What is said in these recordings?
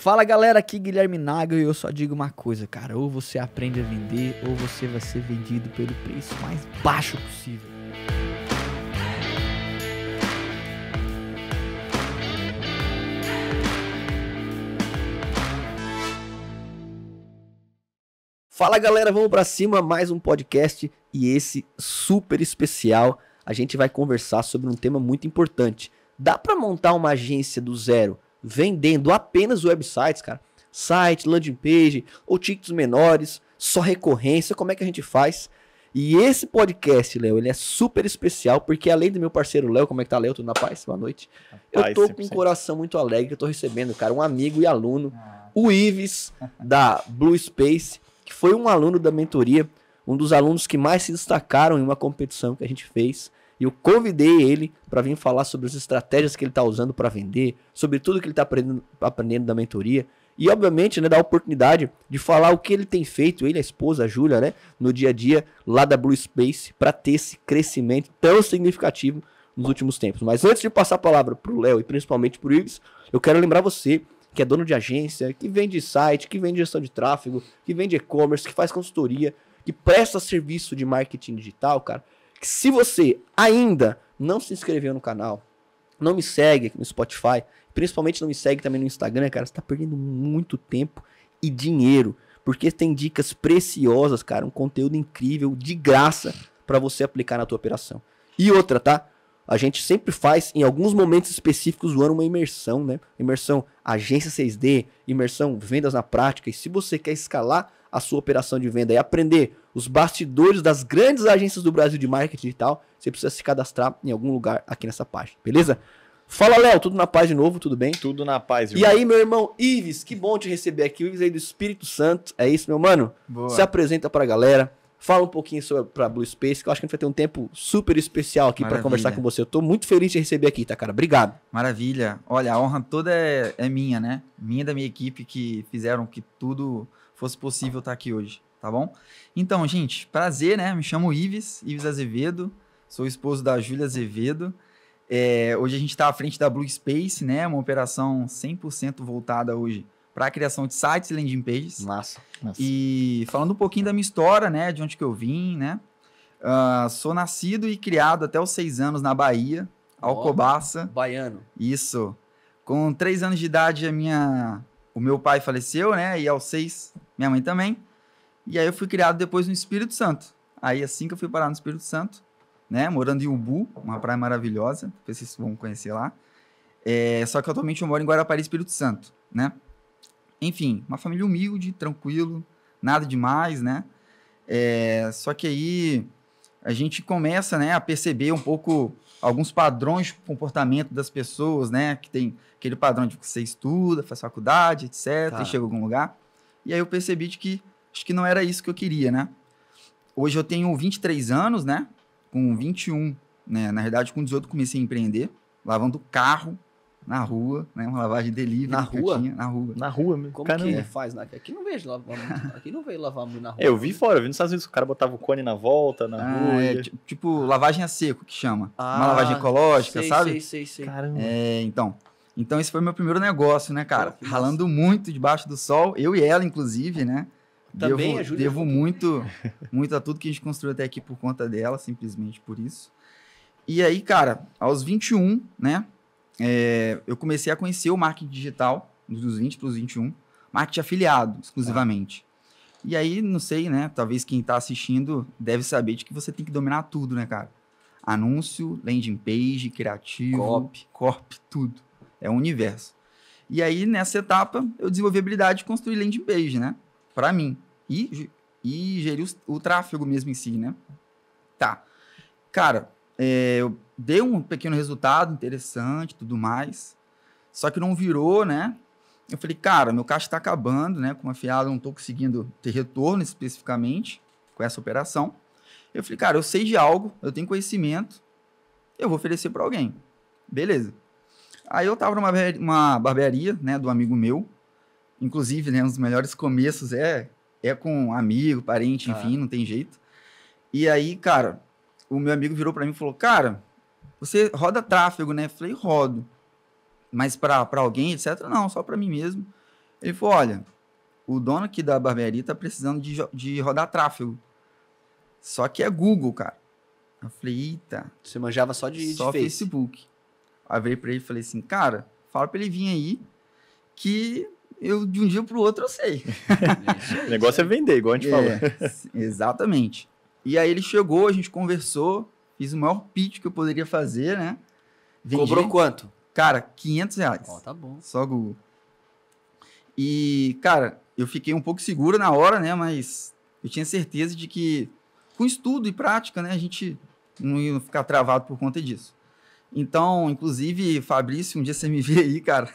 Fala galera, aqui Guilherme Nagel e eu só digo uma coisa, cara, ou você aprende a vender ou você vai ser vendido pelo preço mais baixo possível. Fala galera, vamos pra cima, mais um podcast e esse super especial. A gente vai conversar sobre um tema muito importante. Dá pra montar uma agência do zero vendendo apenas websites, cara? Site, landing page ou tickets menores, só recorrência, como é que a gente faz? E esse podcast, Léo, ele é super especial porque além do meu parceiro Léo, como é que tá, Léo? Tudo na paz? Boa noite. Eu tô com um coração muito alegre, eu tô recebendo, cara, um amigo e aluno, o Ives, da Blue Space, que foi um aluno da mentoria, um dos alunos que mais se destacaram em uma competição que a gente fez. E eu convidei ele para vir falar sobre as estratégias que ele está usando para vender, sobre tudo que ele está aprendendo da mentoria. E, obviamente, né, dar a oportunidade de falar o que ele tem feito, ele, a esposa, a Júlia, né, no dia a dia lá da Blue Space, para ter esse crescimento tão significativo nos últimos tempos. Mas antes de passar a palavra para o Léo e principalmente para o Ives, eu quero lembrar você que é dono de agência, que vende site, que vende gestão de tráfego, que vende e-commerce, que faz consultoria, que presta serviço de marketing digital, cara. Que se você ainda não se inscreveu no canal, não me segue aqui no Spotify, principalmente não me segue também no Instagram, cara, você tá perdendo muito tempo e dinheiro, porque tem dicas preciosas, cara, um conteúdo incrível, de graça, para você aplicar na tua operação. E outra, tá? A gente sempre faz, em alguns momentos específicos do ano, uma imersão, né? Imersão agência 6D, imersão vendas na prática. E se você quer escalar a sua operação de venda e aprender os bastidores das grandes agências do Brasil de marketing digital, você precisa se cadastrar em algum lugar aqui nessa página, beleza? Fala, Léo, tudo na paz de novo, tudo bem? Tudo na paz, irmão. E aí, meu irmão Ives, que bom te receber aqui, o Ives aí do Espírito Santo, é isso, meu mano? Boa. Se apresenta pra galera, fala um pouquinho sobre a Blue Space, que eu acho que a gente vai ter um tempo super especial aqui pra conversar com você. Eu tô muito feliz de te receber aqui, tá, cara? Obrigado. Maravilha. Olha, a honra toda é minha, né? Minha e da minha equipe que fizeram que tudo fosse possível estar aqui hoje, tá bom? Então, gente, prazer, né? Me chamo Ives Azevedo, sou esposo da Júlia Azevedo. Hoje a gente está à frente da Blue Space, né? Uma operação 100% voltada hoje para a criação de sites e landing pages. Massa. E falando um pouquinho da minha história, né? De onde que eu vim, né? Sou nascido e criado até os 6 anos na Bahia, Alcobaça. Baiano. Isso. Com 3 anos de idade, o meu pai faleceu, né? E aos 6, minha mãe também. E aí eu fui criado depois no Espírito Santo. Aí assim que eu fui parar no Espírito Santo, né? Morando em Umbu, uma praia maravilhosa. Depois vocês vão conhecer lá. Só que atualmente eu moro em Guarapari, Espírito Santo, né? Enfim, uma família humilde, tranquilo, nada demais, né? Só que aí a gente começa, né, a perceber um pouco alguns padrões de comportamento das pessoas, né? Que tem aquele padrão de que você estuda, faz faculdade, etc. Tá. E chega a algum lugar. E aí eu percebi de que acho que não era isso que eu queria, né? Hoje eu tenho 23 anos, né? Com 21, né? Na verdade, com 18 comecei a empreender, lavando carro na rua, né? Uma lavagem delivery. Na rua? Na rua. Na rua mesmo. Como Caramba. que faz? Aqui não vejo lavar, aqui não veio lavar muito na rua. Eu vi fora, eu vi nos Estados Unidos que o cara botava o cone na volta, na rua. Tipo lavagem a seco, que chama. Ah, uma lavagem ecológica, sabe? Sei. Caramba. Então esse foi meu primeiro negócio, né, cara? Pô, que Ralando muito debaixo do sol, eu e ela, inclusive, né? Também a Júlia Devo muito a tudo que a gente construiu até aqui por conta dela, simplesmente por isso. E aí, cara, aos 21, né? Eu comecei a conhecer o marketing digital, dos 20 para os 21, marketing afiliado, exclusivamente. E aí, não sei, né? Talvez quem está assistindo deve saber de que você tem que dominar tudo, né, cara? Anúncio, landing page, criativo, copy, tudo. É um universo. E aí, nessa etapa, eu desenvolvi a habilidade de construir landing page, né? Para mim. E gerir o tráfego mesmo em si, né? Tá. Cara, eu dei um pequeno resultado interessante, tudo mais. Só que não virou, né? Eu falei, cara, meu caixa está acabando, né? Com afiliado, não estou conseguindo ter retorno especificamente com essa operação. Eu falei, cara, eu sei de algo, eu tenho conhecimento, eu vou oferecer para alguém. Beleza. Aí eu tava numa barbearia, né, do amigo meu. Inclusive, né, um dos melhores começos é com amigo, parente, enfim, não tem jeito. E aí, cara, o meu amigo virou para mim e falou, cara, você roda tráfego, né? Eu falei, rodo. Mas para alguém, etc? Não, só para mim mesmo. Ele falou, olha, o dono aqui da barbearia tá precisando de rodar tráfego. Só que é Google, cara. Eu falei, eita. Você manjava só de Só Face. Facebook. Aí eu virei pra ele e falei assim, cara, fala pra ele vir aí que eu de um dia pro outro eu sei. O negócio é vender, igual a gente falou. Exatamente. E aí ele chegou, a gente conversou, fiz o maior pitch que eu poderia fazer, né? Vendi, Cobrou quanto? cara, R$500. Ó, tá bom. Só Google. E, cara, eu fiquei um pouco seguro na hora, né? Mas eu tinha certeza de que, com estudo e prática, né? A gente não ia ficar travado por conta disso. Então, inclusive, Fabrício, um dia você me vê aí, cara.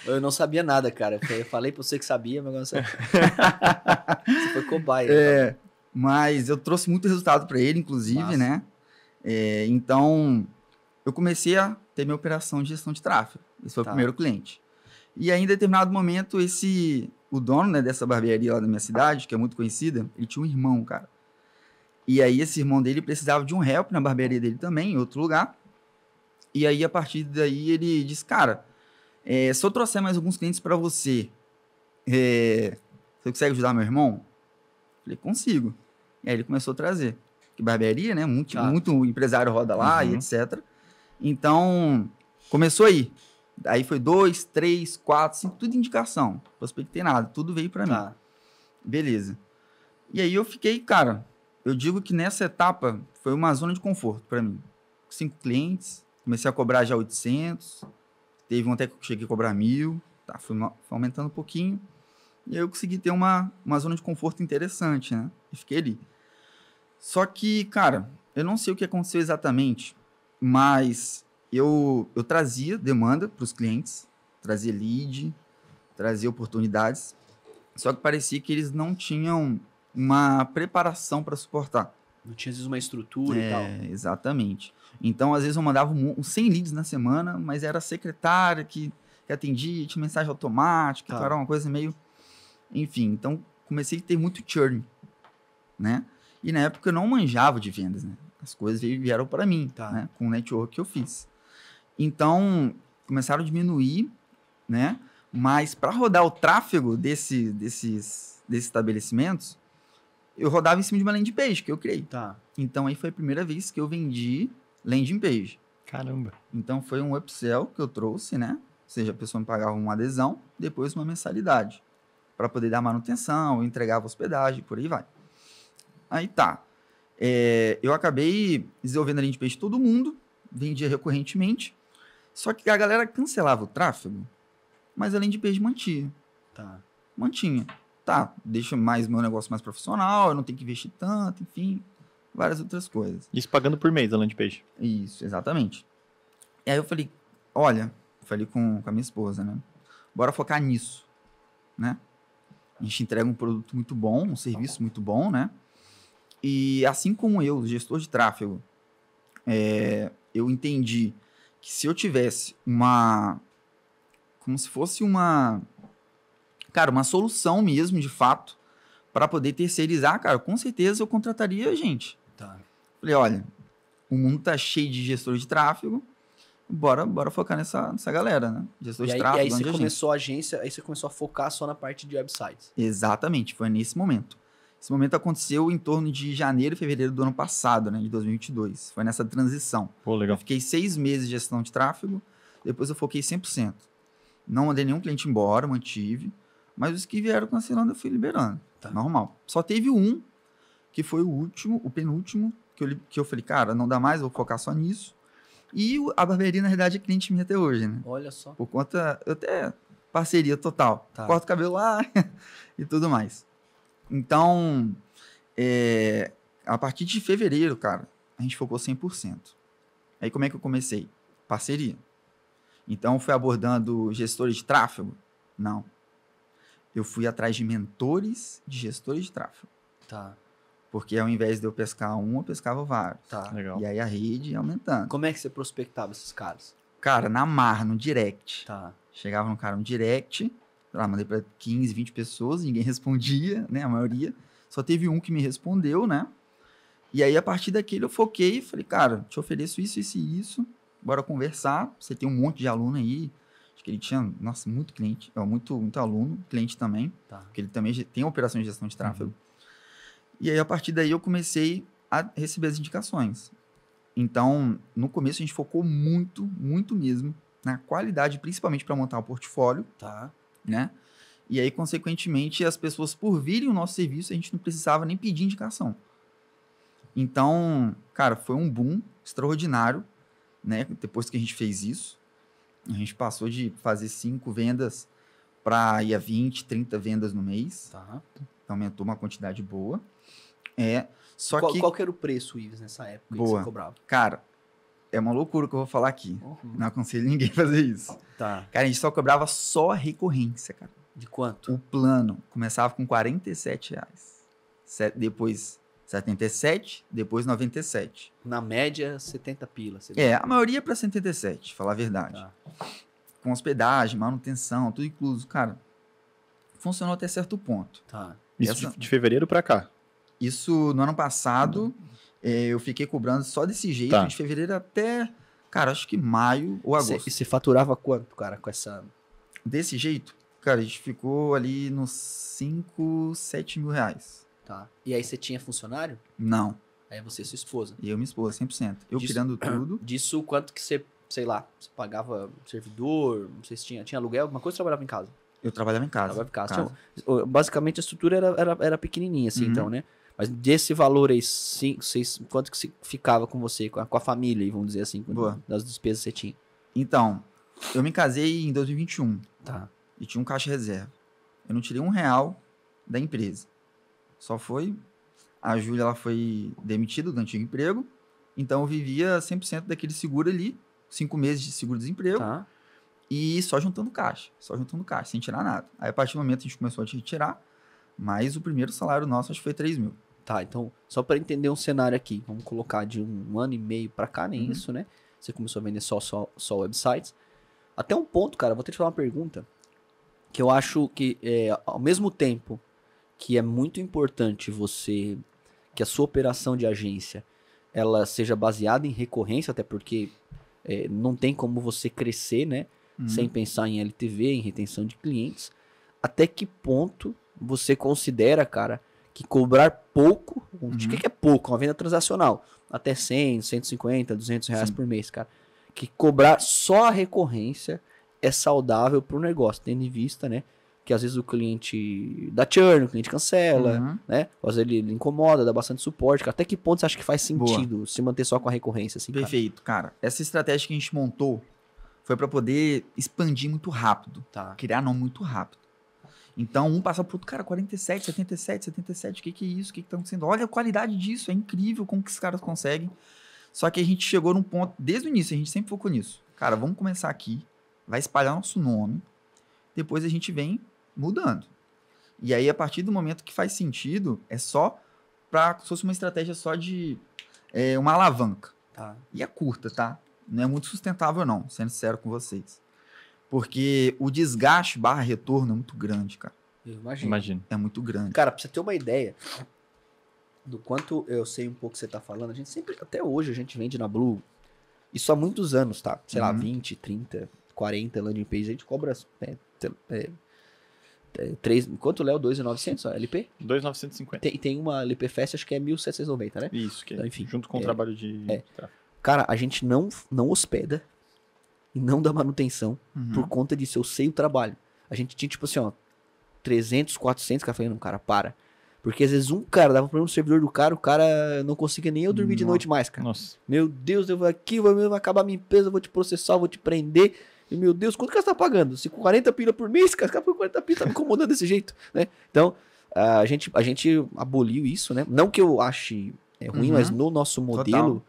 Eu não sabia nada, cara. Eu falei pra você que sabia, mas eu não sabia. Você foi cobaia. É, mas eu trouxe muito resultado para ele, inclusive, Massa. né? Então, eu comecei a ter minha operação de gestão de tráfego. Esse foi Tá. o primeiro cliente. E aí, em determinado momento, o dono, né, dessa barbearia lá da minha cidade, que é muito conhecida, ele tinha um irmão, cara. E aí, esse irmão dele precisava de um help na barbearia dele também, em outro lugar. E aí, a partir daí, ele disse, cara, se eu trouxer mais alguns clientes para você, você consegue ajudar meu irmão? Falei, consigo. E aí ele começou a trazer. Que barbearia, né? Muito empresário roda lá e etc. Então, começou aí. Aí foi 2, 3, 4, 5, tudo indicação. Prospectei nada, tudo veio para mim. Tá. Beleza. E aí eu fiquei, cara, eu digo que nessa etapa foi uma zona de conforto para mim. 5 clientes, comecei a cobrar já 800, teve um até que eu cheguei a cobrar 1.000, tá? Foi aumentando um pouquinho. E aí eu consegui ter uma zona de conforto interessante, né? E fiquei ali. Só que, cara, eu não sei o que aconteceu exatamente, mas eu trazia demanda para os clientes, trazia lead, trazia oportunidades, só que parecia que eles não tinham uma preparação para suportar. Não tinha, às vezes, uma estrutura e tal. Exatamente. Então, às vezes, eu mandava uns 100 leads na semana, mas era a secretária que atendia, tinha mensagem automática, Tá. então era uma coisa meio... Enfim, então comecei a ter muito churn, né? E na época eu não manjava de vendas, né? As coisas vieram para mim, Tá. né? Com o network que eu fiz. Então, começaram a diminuir, né? Mas para rodar o tráfego desses estabelecimentos, eu rodava em cima de uma landing page que eu criei. Tá. Então, aí foi a primeira vez que eu vendi landing page. Caramba. Então, foi um upsell que eu trouxe, né? Ou seja, a pessoa me pagava uma adesão, depois uma mensalidade, para poder dar manutenção, eu entregava hospedagem, por aí vai. Aí tá. Eu acabei desenvolvendo a landing page de todo mundo, vendia recorrentemente, só que a galera cancelava o tráfego, mas a landing page mantinha. Tá, deixa mais meu negócio mais profissional, eu não tenho que investir tanto, enfim, várias outras coisas. Isso pagando por mês a landing page. Isso, exatamente. E aí eu falei, olha, falei com a minha esposa, né? Bora focar nisso, né? A gente entrega um produto muito bom, um serviço muito bom, né? E assim como eu, gestor de tráfego, eu entendi que se eu tivesse como se fosse uma solução mesmo, de fato, para poder terceirizar, cara, com certeza eu contrataria a gente. Tá. Falei, olha, o mundo tá cheio de gestores de tráfego, bora focar nessa galera, né? Gestor de E tráfego, aí você grande começou a agência, aí você começou a focar só na parte de websites. Exatamente, foi nesse momento. Esse momento aconteceu em torno de janeiro e fevereiro do ano passado, né, de 2022. Foi nessa transição. Pô, Eu legal. fiquei 6 meses de gestão de tráfego, depois eu foquei 100%. Não mandei nenhum cliente embora, mantive, mas os que vieram cancelando eu fui liberando. Tá. Normal. Só teve um, que foi o penúltimo, que eu falei, cara, não dá mais, eu vou focar só nisso. E a barbearia, na verdade, é cliente minha até hoje, né? Olha só. Por conta, até parceria total. Tá. Corto o cabelo lá e tudo mais. Então, a partir de fevereiro, cara, a gente focou 100%. Aí como é que eu comecei? Parceria. Então, fui abordando gestores de tráfego? Não. Eu fui atrás de mentores de gestores de tráfego. Tá. Porque ao invés de eu pescar um, eu pescava vários. Tá. Legal. E aí a rede ia aumentando. Como é que você prospectava esses caras? Cara, na marra, no direct. Tá. Chegava no cara no direct, lá, mandei para 15, 20 pessoas, ninguém respondia, né? A maioria. Só teve um que me respondeu, né? E aí, a partir daquele, eu foquei e falei, cara, te ofereço isso, isso e isso. Bora conversar. Você tem um monte de aluno aí. Acho que ele tinha, nossa, muito cliente, muito aluno, cliente também, Tá. porque ele também tem operações de gestão de tráfego. E aí, a partir daí, eu comecei a receber as indicações. Então, no começo, a gente focou muito, muito mesmo na qualidade, principalmente para montar o portfólio, Tá. né? E aí, consequentemente, as pessoas, por virem o nosso serviço, a gente não precisava nem pedir indicação. Então, cara, foi um boom extraordinário, né? Depois que a gente fez isso, a gente passou de fazer 5 vendas para ir a 20, 30 vendas no mês. Tá. Então, aumentou uma quantidade boa. Só Qual, que, qual que era o preço, Ives, nessa época que Boa. você cobrava? cara, é uma loucura que eu vou falar aqui. Não aconselho ninguém a fazer isso. Tá. Cara, a gente só cobrava só a recorrência, cara. De quanto? O plano começava com R$47. Depois 77, depois 97. Na média, 70 pila. Você A maioria para 77, falar a verdade. Tá. Com hospedagem, manutenção, tudo incluso. Cara, funcionou até certo ponto. Tá. Isso Essa- de fevereiro pra cá. Isso no ano passado, eu fiquei cobrando só desse jeito, Tá. de fevereiro até, cara, acho que maio ou agosto. E você faturava quanto, cara, com essa... Desse jeito, cara, a gente ficou ali nos 5, 7 mil reais. Tá. E aí você tinha funcionário? Não, Aí você e sua esposa. e eu e minha esposa, 100%. Eu Disso- criando tudo. Disso, quanto que você, sei lá, você pagava servidor, não sei se tinha aluguel, alguma coisa, ou trabalhava em casa? Eu trabalhava em casa. Trabalhava em casa. Basicamente a estrutura era pequenininha, assim, Uhum. então, né? Mas desse valor aí, quanto que ficava com você, com a família, aí, vamos dizer assim, Boa. das despesas que você tinha? Então, eu me casei em 2021 Tá. e tinha um caixa reserva. Eu não tirei R$1 da empresa. Só foi... A Júlia, ela foi demitida do antigo emprego, então eu vivia 100% daquele seguro ali, 5 meses de seguro-desemprego, Tá. e só juntando caixa, sem tirar nada. Aí, a partir do momento, a gente começou a retirar, mas o primeiro salário nosso, acho que foi 3 mil. Tá, então, só para entender um cenário aqui, vamos colocar de um ano e meio para cá, nem Uhum. isso, né? Você começou a vender só websites. Até um ponto, cara, vou ter que te falar uma pergunta, que eu acho que, ao mesmo tempo que é muito importante que a sua operação de agência, ela seja baseada em recorrência, até porque não tem como você crescer, né? Sem pensar em LTV, em retenção de clientes. Até que ponto você considera, cara, que cobrar pouco, o que é pouco? Uma venda transacional, até 100, 150, 200 reais Sim. por mês, cara. Que cobrar só a recorrência é saudável pro negócio, tendo em vista, né? Que às vezes o cliente dá churn, o cliente cancela, Uhum. né? Às vezes ele incomoda, dá bastante suporte. Cara. Até que ponto você acha que faz Boa. sentido se manter só com a recorrência, assim, cara? Perfeito, cara. Essa estratégia que a gente montou foi para poder expandir muito rápido, Tá. criar nome muito rápido. Então, um passa pro outro, cara, 47, 77, 77, o que é isso? O que tá acontecendo? Olha a qualidade disso, é incrível como que esses caras conseguem. Só que a gente chegou num ponto, desde o início, a gente sempre focou nisso. Cara, vamos começar aqui, vai espalhar nosso nome, depois a gente vem mudando. E aí, a partir do momento que faz sentido, é só se fosse uma estratégia só de uma alavanca. Tá. E é curta, tá? Não é muito sustentável, não, sendo sincero com vocês. Porque o desgaste / retorno é muito grande, cara. Eu imagino. Imagino. É muito grande. Cara, pra você ter uma ideia do quanto eu sei um pouco que você tá falando, a gente sempre, até hoje, a gente vende na Blue, isso há muitos anos, tá? Sei lá, Uhum. 20, 30, 40 landing page, a gente cobra quanto, Léo? 2.900 a LP? 2.950. Tem uma LP Fest, acho que é 1.790, né? Isso, que Então, enfim, junto com o trabalho de tráfego. Cara, a gente não hospeda e não dá manutenção Uhum. por conta disso. Eu sei o trabalho. A gente tinha, tipo assim, ó, 300, 400, cara, falando, cara, para. Porque às vezes um cara dava problema no servidor do cara, o cara não conseguia nem eu dormir de Nossa. noite mais, cara. Nossa. Meu Deus, eu vou aqui, vai acabar minha empresa, eu vou te processar, eu vou te prender. E, meu Deus, quanto que você tá pagando? Se com 40 pila por mês, cara, por 40 pila tá me incomodando desse jeito, né? Então, a gente aboliu isso, né? Não que eu ache ruim, Uhum. mas no nosso modelo,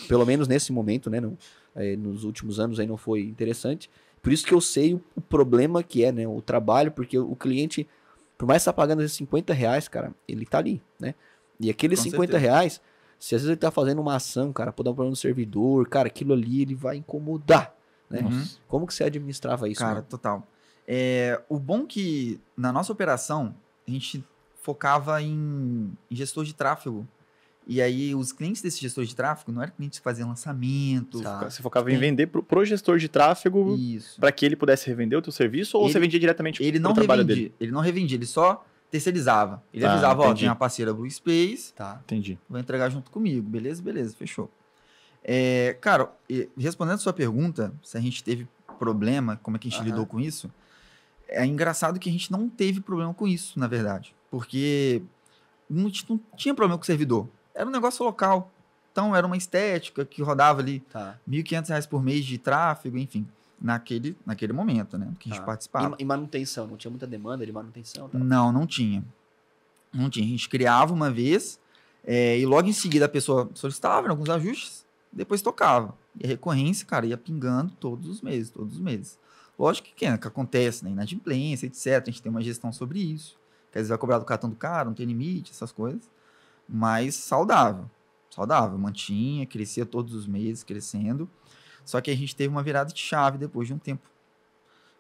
pelo menos nesse momento, né? Nos últimos anos aí não foi interessante. Por isso que eu sei o problema que é, né? O trabalho, porque o cliente, por mais que tá pagando esses 50 reais, cara, ele tá ali, né? E aqueles Com 50 certeza. reais, se às vezes ele tá fazendo uma ação, cara, por dar um problema no servidor, cara, aquilo ali ele vai incomodar, né? Nossa. Como que você administrava isso? Cara, mano? total. O bom que na nossa operação, a gente focava em gestor de tráfego E aí, os clientes desse gestor de tráfego não eram clientes que faziam lançamento. Tá. Você focava em Tem- vender pro gestor de tráfego Isso. para que ele pudesse revender o teu serviço ou você vendia diretamente Ele pro não trabalho revendia, dele? ele não revendia, ele só terceirizava. Ele Ah, avisava, ó, entendi. tem uma parceira Blue Space, Tá. Entendi. vai entregar junto comigo. Beleza, beleza, fechou. Cara, respondendo a sua pergunta, se a gente teve problema, como é que a gente Aham. lidou com isso, é engraçado que a gente não teve problema com isso, na verdade. Porque não tinha problema com o servidor. Era um negócio local. Então, era uma estética que rodava ali Tá. R$ 1.500 por mês de tráfego, enfim, naquele momento, né? Que a gente Tá. participava. E manutenção? Não tinha muita demanda de manutenção? Tá? Não tinha. Não tinha. A gente criava uma vez e logo em seguida a pessoa solicitava alguns ajustes, depois tocava. E a recorrência, cara, ia pingando todos os meses, todos os meses. Lógico que acontece, né? Inadimplência, etc. A gente tem uma gestão sobre isso. Que às vezes vai cobrar do cartão do cara, não tem limite, essas coisas. Mas saudável. Saudável. Mantinha, crescia todos os meses, crescendo. Só que a gente teve uma virada de chave depois de um tempo.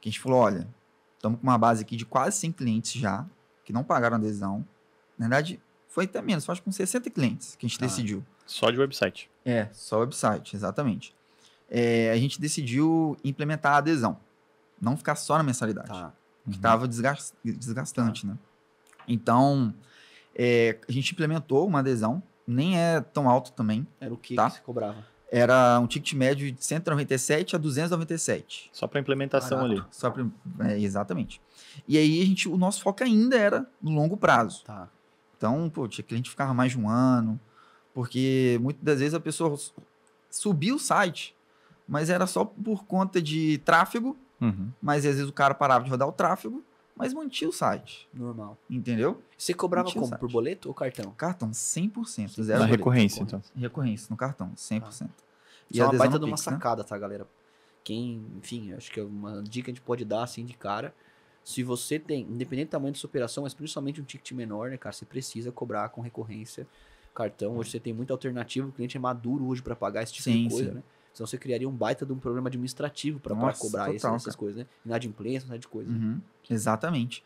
Que a gente falou, olha, estamos com uma base aqui de quase 100 clientes já, que não pagaram adesão. Na verdade, foi até menos, acho que com 60 clientes que a gente Tá. decidiu. Só de website. Só o website, exatamente. A gente decidiu implementar a adesão. Não ficar só na mensalidade. Tá. Que estava desgastante, né? Então, a gente implementou uma adesão. Nem é tão alto também. Era o que Tá. que você cobrava? Era um ticket médio de 197 a 297. Só para implementação Barato. ali. Só pra, exatamente. E aí, o nosso foco ainda era no longo prazo. Tá. Então, pô, tinha cliente que ficava mais de um ano, porque muitas das vezes a pessoa subia o site, mas era só por conta de tráfego, Uhum. mas às vezes o cara parava de rodar o tráfego, mas mantinha o site, Normal. entendeu? Você cobrava Não tinha como? site. Por boleto ou cartão? Cartão 100%, Na zero Na boleto. recorrência, então. Recorrência no cartão, 100%. Isso é uma adesão baita no de uma Pix, né? sacada, tá, galera? Enfim, acho que é uma dica que a gente pode dar assim de cara. Se você tem, independente do tamanho da sua operação, mas principalmente um ticket menor, né, cara, você precisa cobrar com recorrência cartão. Hoje você tem muita alternativa, o cliente é maduro hoje para pagar esse tipo Sim, de coisa, sim. né? Senão você criaria um baita de um problema administrativo para Nossa, cobrar total, essas cara. coisas, né? Inadimplência, essa de coisa. né? Uhum, exatamente.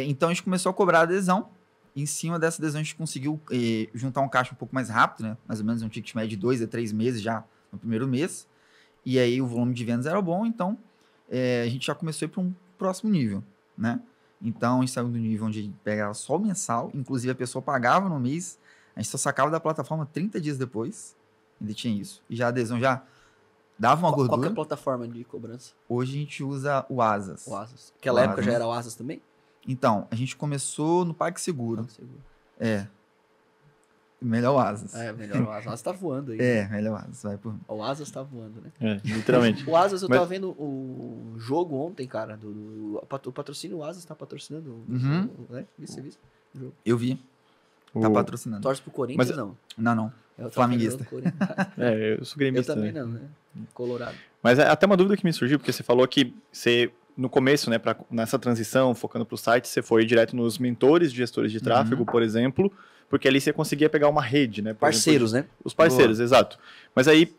Então a gente começou a cobrar adesão. Em cima dessa adesão a gente conseguiu juntar um caixa um pouco mais rápido, né? Mais ou menos um ticket médio de 2 a 3 meses já no primeiro mês. E aí o volume de vendas era bom, então a gente já começou a ir para um próximo nível, né? Então a gente saiu do nível onde a gente pegava só o mensal, inclusive a pessoa pagava no mês, a gente só sacava da plataforma 30 dias depois, ainda tinha isso. E já a adesão já dava uma Qual que é gordura. a plataforma de cobrança? Hoje a gente usa o Asas. O Asas. Naquela O época já Asas. era o Asas também? Então, a gente começou no PagSeguro. Seguro. Melhor o Asas. Melhor o Asas. O Asas tá voando aí. Melhor o Asas. Vai por... O Asas tá voando, né? É, literalmente. O Asas, eu Mas- tava vendo o jogo ontem, cara. O patrocínio, o Asas tá patrocinando Uhum. né? Você viu? Eu vi. Tá O- patrocinando. Torce pro Corinthians, Mas- não. Não. Eu tava Flamenguista. falando do Corinthians. eu sou Eu gremista. também né? não, né? Colorado. Mas é até uma dúvida que me surgiu, porque você falou que você, no começo, né, nessa transição, focando para o site, você foi direto nos mentores de gestores de tráfego, por exemplo, porque ali você conseguia pegar uma rede, né? Por Parceiros, né? exemplo, os parceiros, exato. Mas aí,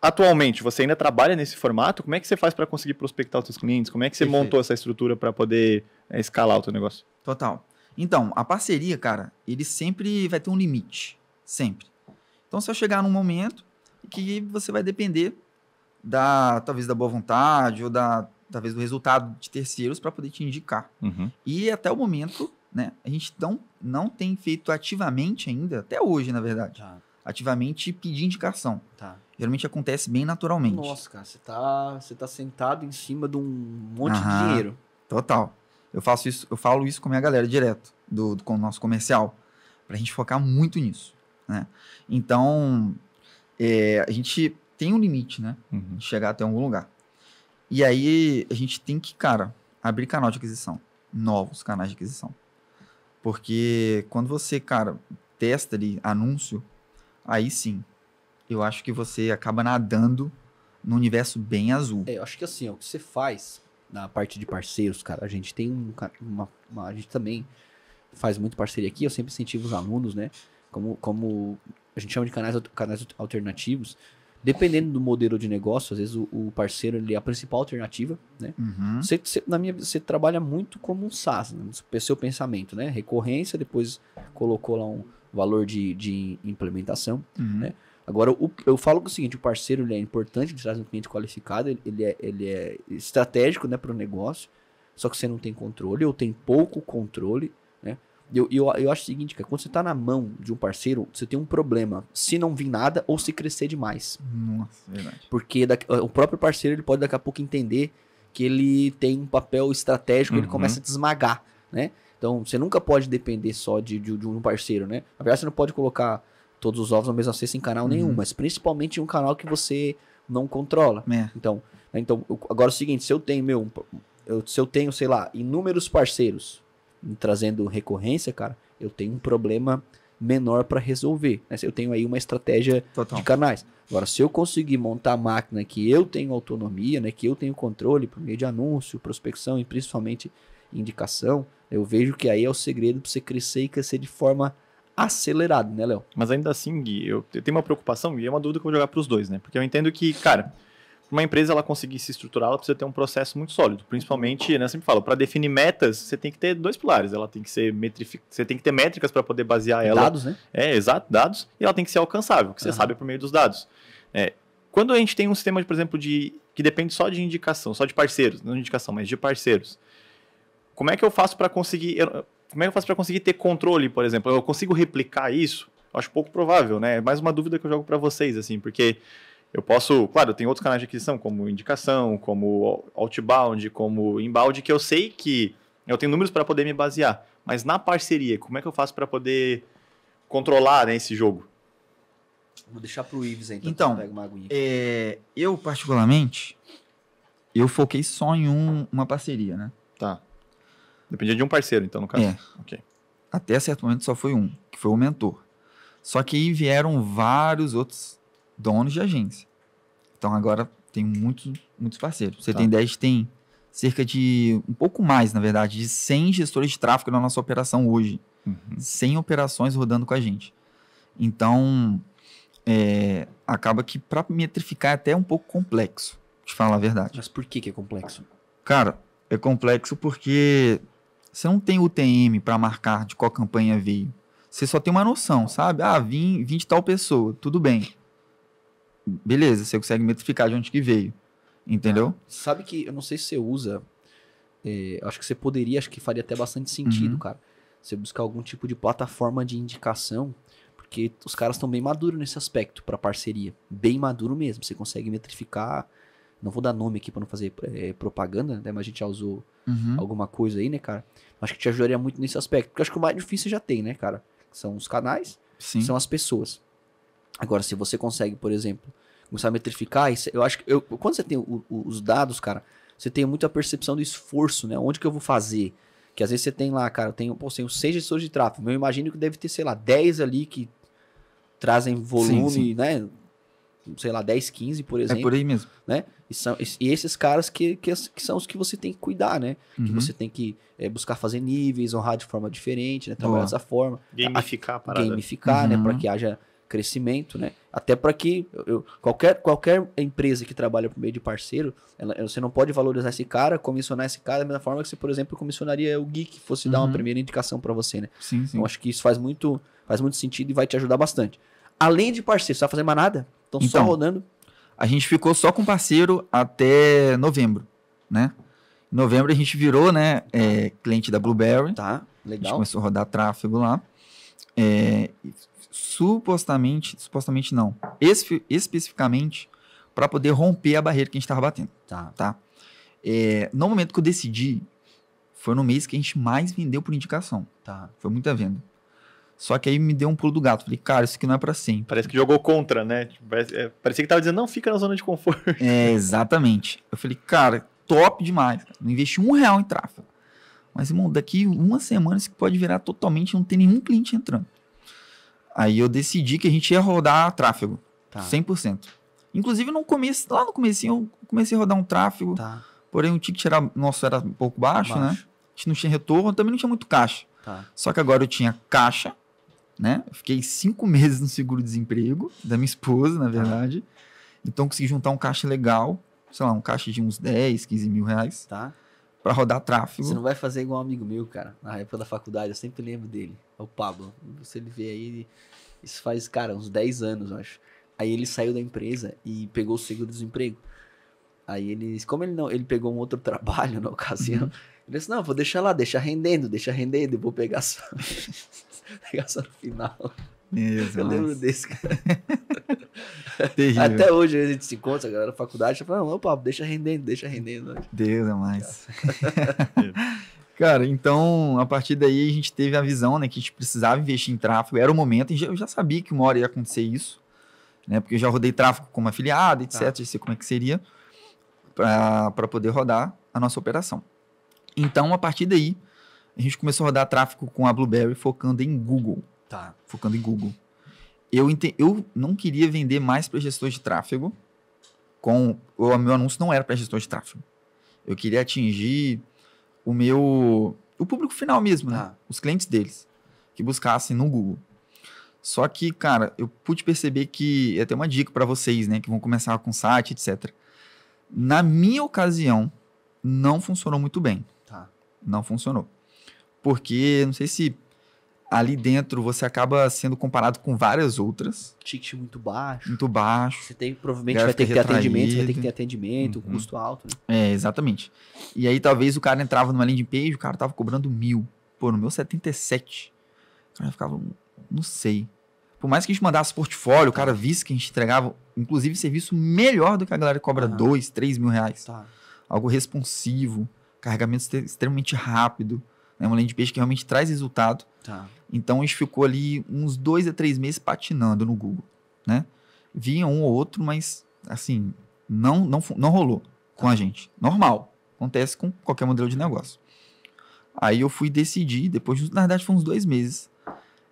atualmente, você ainda trabalha nesse formato? Como é que você faz para conseguir prospectar os seus clientes? Como é que você Perfeito. montou essa estrutura para poder escalar o teu negócio? Total. Então, a parceria, cara, ele sempre vai ter um limite. Sempre. Então, você vai chegar num momento que você vai depender talvez da boa vontade ou talvez do resultado de terceiros para poder te indicar. Uhum. E até o momento, né, a gente não tem feito ativamente ainda, até hoje, na verdade, ativamente pedir indicação. Tá. Geralmente acontece bem naturalmente. Nossa, cara, você tá sentado em cima de um monte de Aham. dinheiro. Total. Eu falo isso com a minha galera direto, com o nosso comercial, pra gente focar muito nisso, né? Então, a gente tem um limite, né? Uhum. De chegar até algum lugar. E aí, a gente tem que, cara, abrir canal de aquisição. Novos canais de aquisição. Porque quando você, cara, testa ali anúncio, aí sim, eu acho que você acaba nadando no universo bem azul. Eu acho que assim, ó, o que você faz na parte de parceiros, cara, a gente tem a gente também faz muito parceria aqui, eu sempre incentivo os alunos, né? Como a gente chama de canais alternativos. Dependendo do modelo de negócio, às vezes o parceiro ele é a principal alternativa, né? Uhum. Você trabalha muito como um SaaS, né? No seu pensamento, né? Recorrência, depois colocou lá um valor de implementação, Uhum. né? Agora, eu falo que o seguinte, o parceiro ele é importante, ele traz um cliente qualificado, ele é estratégico, né, para o negócio, só que você não tem controle, ou tem pouco controle, né? Eu acho o seguinte, cara, quando você tá na mão de um parceiro, você tem um problema, se não vir nada ou se crescer demais. Nossa, verdade. Porque o próprio parceiro ele pode daqui a pouco entender que ele tem um papel estratégico, ele começa a te esmagar, né? Então, você nunca pode depender só de um parceiro, né? Na verdade, você não pode colocar todos os ovos na mesma cesta em canal nenhum, mas principalmente em um canal que você não controla. É. Então agora é o seguinte, se eu tenho, sei lá, inúmeros parceiros me trazendo recorrência, cara, eu tenho um problema menor para resolver, né? Eu tenho aí uma estratégia Total. de canais. Agora, se eu conseguir montar a máquina que eu tenho autonomia, né, que eu tenho controle por meio de anúncio, prospecção e principalmente indicação, eu vejo que aí é o segredo para você crescer e crescer de forma acelerada, né, Léo? Mas ainda assim, Gui, eu tenho uma preocupação e é uma dúvida que eu vou jogar para os dois, né? Porque eu entendo que, cara, uma empresa ela conseguir se estruturar, ela precisa ter um processo muito sólido. Principalmente, né, eu sempre falo, para definir metas, você tem que ter dois pilares. Ela tem que ser você tem que ter métricas para poder basear ela. Dados, né? Exato, dados. E ela tem que ser alcançável, que você sabe por meio dos dados. Quando a gente tem um sistema, por exemplo, que depende só de indicação, só de parceiros, não de indicação, mas de parceiros. Como é que eu faço para conseguir ter controle, por exemplo? Eu consigo replicar isso? Eu acho pouco provável, né? É mais uma dúvida que eu jogo para vocês, assim, porque eu posso, claro, eu tenho outros canais de aquisição, como indicação, como outbound, como inbound, que eu sei que eu tenho números para poder me basear. Mas na parceria, como é que eu faço para poder controlar, né, esse jogo? Vou deixar pro Ives aí, então pega uma aguinha. Eu, particularmente, eu foquei só em uma parceria, né? Tá. Dependia de um parceiro, então, no caso. Okay. Até certo momento só foi um, que foi o mentor. Só que aí vieram vários outros donos de agência. Então agora tem muitos parceiros. Você tem 10, tem cerca de, um pouco mais, na verdade, de 100 gestores de tráfego na nossa operação hoje. 100 operações rodando com a gente. Então, acaba que para metrificar é até um pouco complexo, de falar a verdade. Mas por que é complexo? Cara, é complexo porque você não tem UTM para marcar de qual campanha veio. Você só tem uma noção, sabe? Vim de tal pessoa, tudo bem. Beleza, você consegue metrificar de onde que veio. Entendeu? Sabe que, eu não sei se você usa, acho que você poderia, acho que faria até bastante sentido, cara. Você buscar algum tipo de plataforma de indicação, porque os caras estão bem maduros nesse aspecto para parceria. Bem maduro mesmo. Você consegue metrificar. Não vou dar nome aqui para não fazer propaganda, né? Mas a gente já usou alguma coisa aí, né, cara? Acho que te ajudaria muito nesse aspecto. Porque acho que o mais difícil você já tem, né, cara? São os canais, são as pessoas. Agora, se você consegue, por exemplo, começar a metrificar, eu acho que quando você tem os dados, cara, você tem muita percepção do esforço, né? Onde que eu vou fazer? Que às vezes você tem lá, cara, eu tenho 6 gestores de tráfego. Eu imagino que deve ter, sei lá, 10 ali que trazem volume, né? Sei lá, 10, 15, por exemplo. É por aí mesmo. Né? E esses caras que são os que você tem que cuidar, né? Que você tem que buscar fazer níveis, honrar de forma diferente, né? Trabalhar dessa forma. Gamificar a parada. Gamificar, né? Para que haja crescimento, né? Até para que qualquer empresa que trabalha por meio de parceiro, você não pode valorizar esse cara, comissionar esse cara da mesma forma que você, por exemplo, comissionaria o Gui que fosse dar uma primeira indicação para você, né? Sim. Então acho que isso faz muito sentido e vai te ajudar bastante. Além de parceiro, você vai fazer mais nada? Então, só rodando. A gente ficou só com parceiro até novembro, né? Em novembro a gente virou, né, cliente da Blueberry. Tá, legal. A gente começou a rodar tráfego lá. Supostamente não. Especificamente para poder romper a barreira que a gente estava batendo. Tá? No momento que eu decidi, foi no mês que a gente mais vendeu por indicação. Tá. Foi muita venda. Só que aí me deu um pulo do gato. Falei, cara, isso aqui não é pra sempre. Parece que jogou contra, né? Parecia que tava dizendo, não, fica na zona de conforto. Exatamente. Eu falei, cara, top demais. Não investi R$1 em tráfego. Mas, irmão, daqui uma semana isso pode virar totalmente, não tem nenhum cliente entrando. Aí eu decidi que a gente ia rodar tráfego. 100%. Inclusive, lá no comecinho, eu comecei a rodar um tráfego. Porém, o ticket nosso era um pouco baixo, né? A gente não tinha retorno, também não tinha muito caixa. Só que agora eu tinha caixa, né? Eu fiquei 5 meses no seguro-desemprego da minha esposa, na verdade. Então, consegui juntar um caixa legal, sei lá, um caixa de uns 10, 15 mil reais. para rodar tráfego. Você não vai fazer igual um amigo meu, cara. Na época da faculdade, eu sempre lembro dele. É o Pablo. Se ele vê aí, isso faz, cara, uns 10 anos, eu acho. Aí ele saiu da empresa e pegou o seguro-desemprego. Aí como ele pegou um outro trabalho na ocasião, ele disse, não, vou deixar lá, deixa rendendo, eu vou pegar só, pegar só no final. Isso, Eu lembro desse, cara. Terrível. Até hoje a gente se encontra, a galera da faculdade, fala, não, Pablo, deixa rendendo. Deus é mais. Cara, então, a partir daí a gente teve a visão, né, que a gente precisava investir em tráfego, era o momento, eu já sabia que uma hora ia acontecer isso, né, porque eu já rodei tráfego como afiliado, etc, já sei como é que seria, para poder rodar a nossa operação. Então, a partir daí, a gente começou a rodar tráfego com a Blueberry focando em Google. Tá. Focando em Google. Eu não queria vender mais para gestor de tráfego. O meu anúncio não era para gestor de tráfego. Eu queria atingir o público final mesmo, né? Os clientes deles, que buscassem no Google. Só que, cara, eu pude perceber que, até uma dica para vocês, né, que vão começar com site, etc. Na minha ocasião, não funcionou muito bem. Tá. Não funcionou. Porque, não sei se ali dentro você acaba sendo comparado com várias outras. Ticket muito baixo. Muito baixo. Você provavelmente vai ter que ter atendimento, você vai ter que ter atendimento, custo alto, né? Exatamente. E aí talvez o cara entrava numa landing page, o cara tava cobrando 1.000. Pô, no meu 77. O cara ficava, não sei. Por mais que a gente mandasse portfólio, o cara visse que a gente entregava, inclusive, serviço melhor do que a galera que cobra 2, 3 mil reais. Tá. Algo responsivo, carregamento extremamente rápido, né? Uma landing page que realmente traz resultado. Tá. Então, a gente ficou ali uns 2 a 3 meses patinando no Google, né? Vinha um ou outro, mas, assim, não rolou com a gente. Normal. Acontece com qualquer modelo de negócio. Aí eu fui decidir, depois, na verdade, foi uns 2 meses.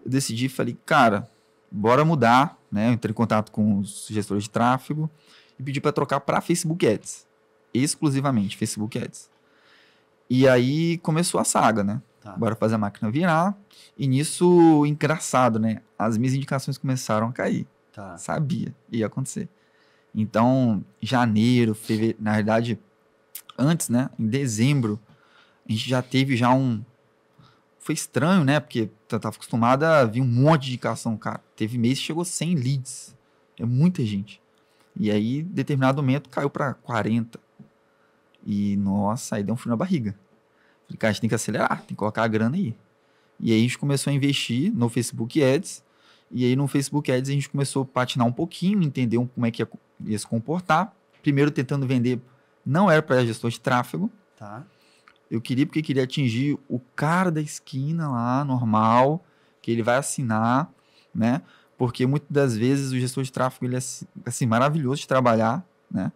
Eu decidi e falei, cara, bora mudar, né? Eu entrei em contato com os gestores de tráfego e pedi para trocar para Facebook Ads. Exclusivamente Facebook Ads. E aí começou a saga, né? Tá. Bora fazer a máquina virar. E nisso, engraçado, né? As minhas indicações começaram a cair. Tá. Sabia, ia acontecer. Então, janeiro, fevereiro, na verdade, antes, né? Em dezembro, a gente já teve Foi estranho, né? Porque eu tava acostumado a vir um monte de indicação, cara. Teve mês que chegou 100 leads. É muita gente. E aí, em determinado momento, caiu para 40. E, nossa, aí deu um frio na barriga. Falei, cara, a gente tem que acelerar, tem que colocar a grana aí. E aí a gente começou a investir no Facebook Ads. E aí no Facebook Ads a gente começou a patinar um pouquinho, entender como é que ia se comportar. Primeiro tentando vender, não era para gestor de tráfego. Tá. Eu queria atingir o cara da esquina lá, normal, que ele vai assinar, né? Porque muitas das vezes o gestor de tráfego ele é assim, maravilhoso de trabalhar, né?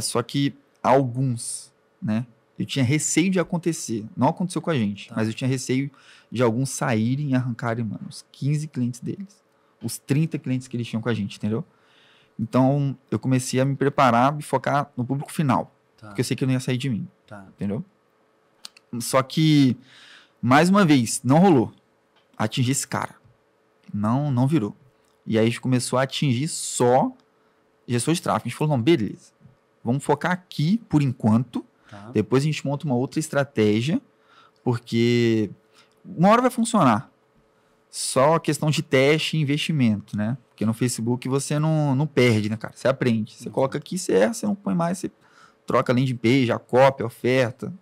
Só que alguns, né? Eu tinha receio de acontecer. Não aconteceu com a gente, mas eu tinha receio de alguns saírem e arrancarem, mano, os 15 clientes deles. Os 30 clientes que eles tinham com a gente, entendeu? Então, eu comecei a me preparar e focar no público final. Tá. Porque eu sei que ele não ia sair de mim. Tá. Entendeu? Só que, mais uma vez, não rolou. Atingir esse cara. Não virou. E aí a gente começou a atingir só gestor de tráfego. A gente falou, não, beleza. Vamos focar aqui por enquanto. Tá. Depois a gente monta uma outra estratégia, porque uma hora vai funcionar. Só questão de teste e investimento, né? Porque no Facebook você não perde, né, cara? Você aprende. Você coloca aqui, você erra, você não põe mais, você troca landing page, a cópia, a oferta,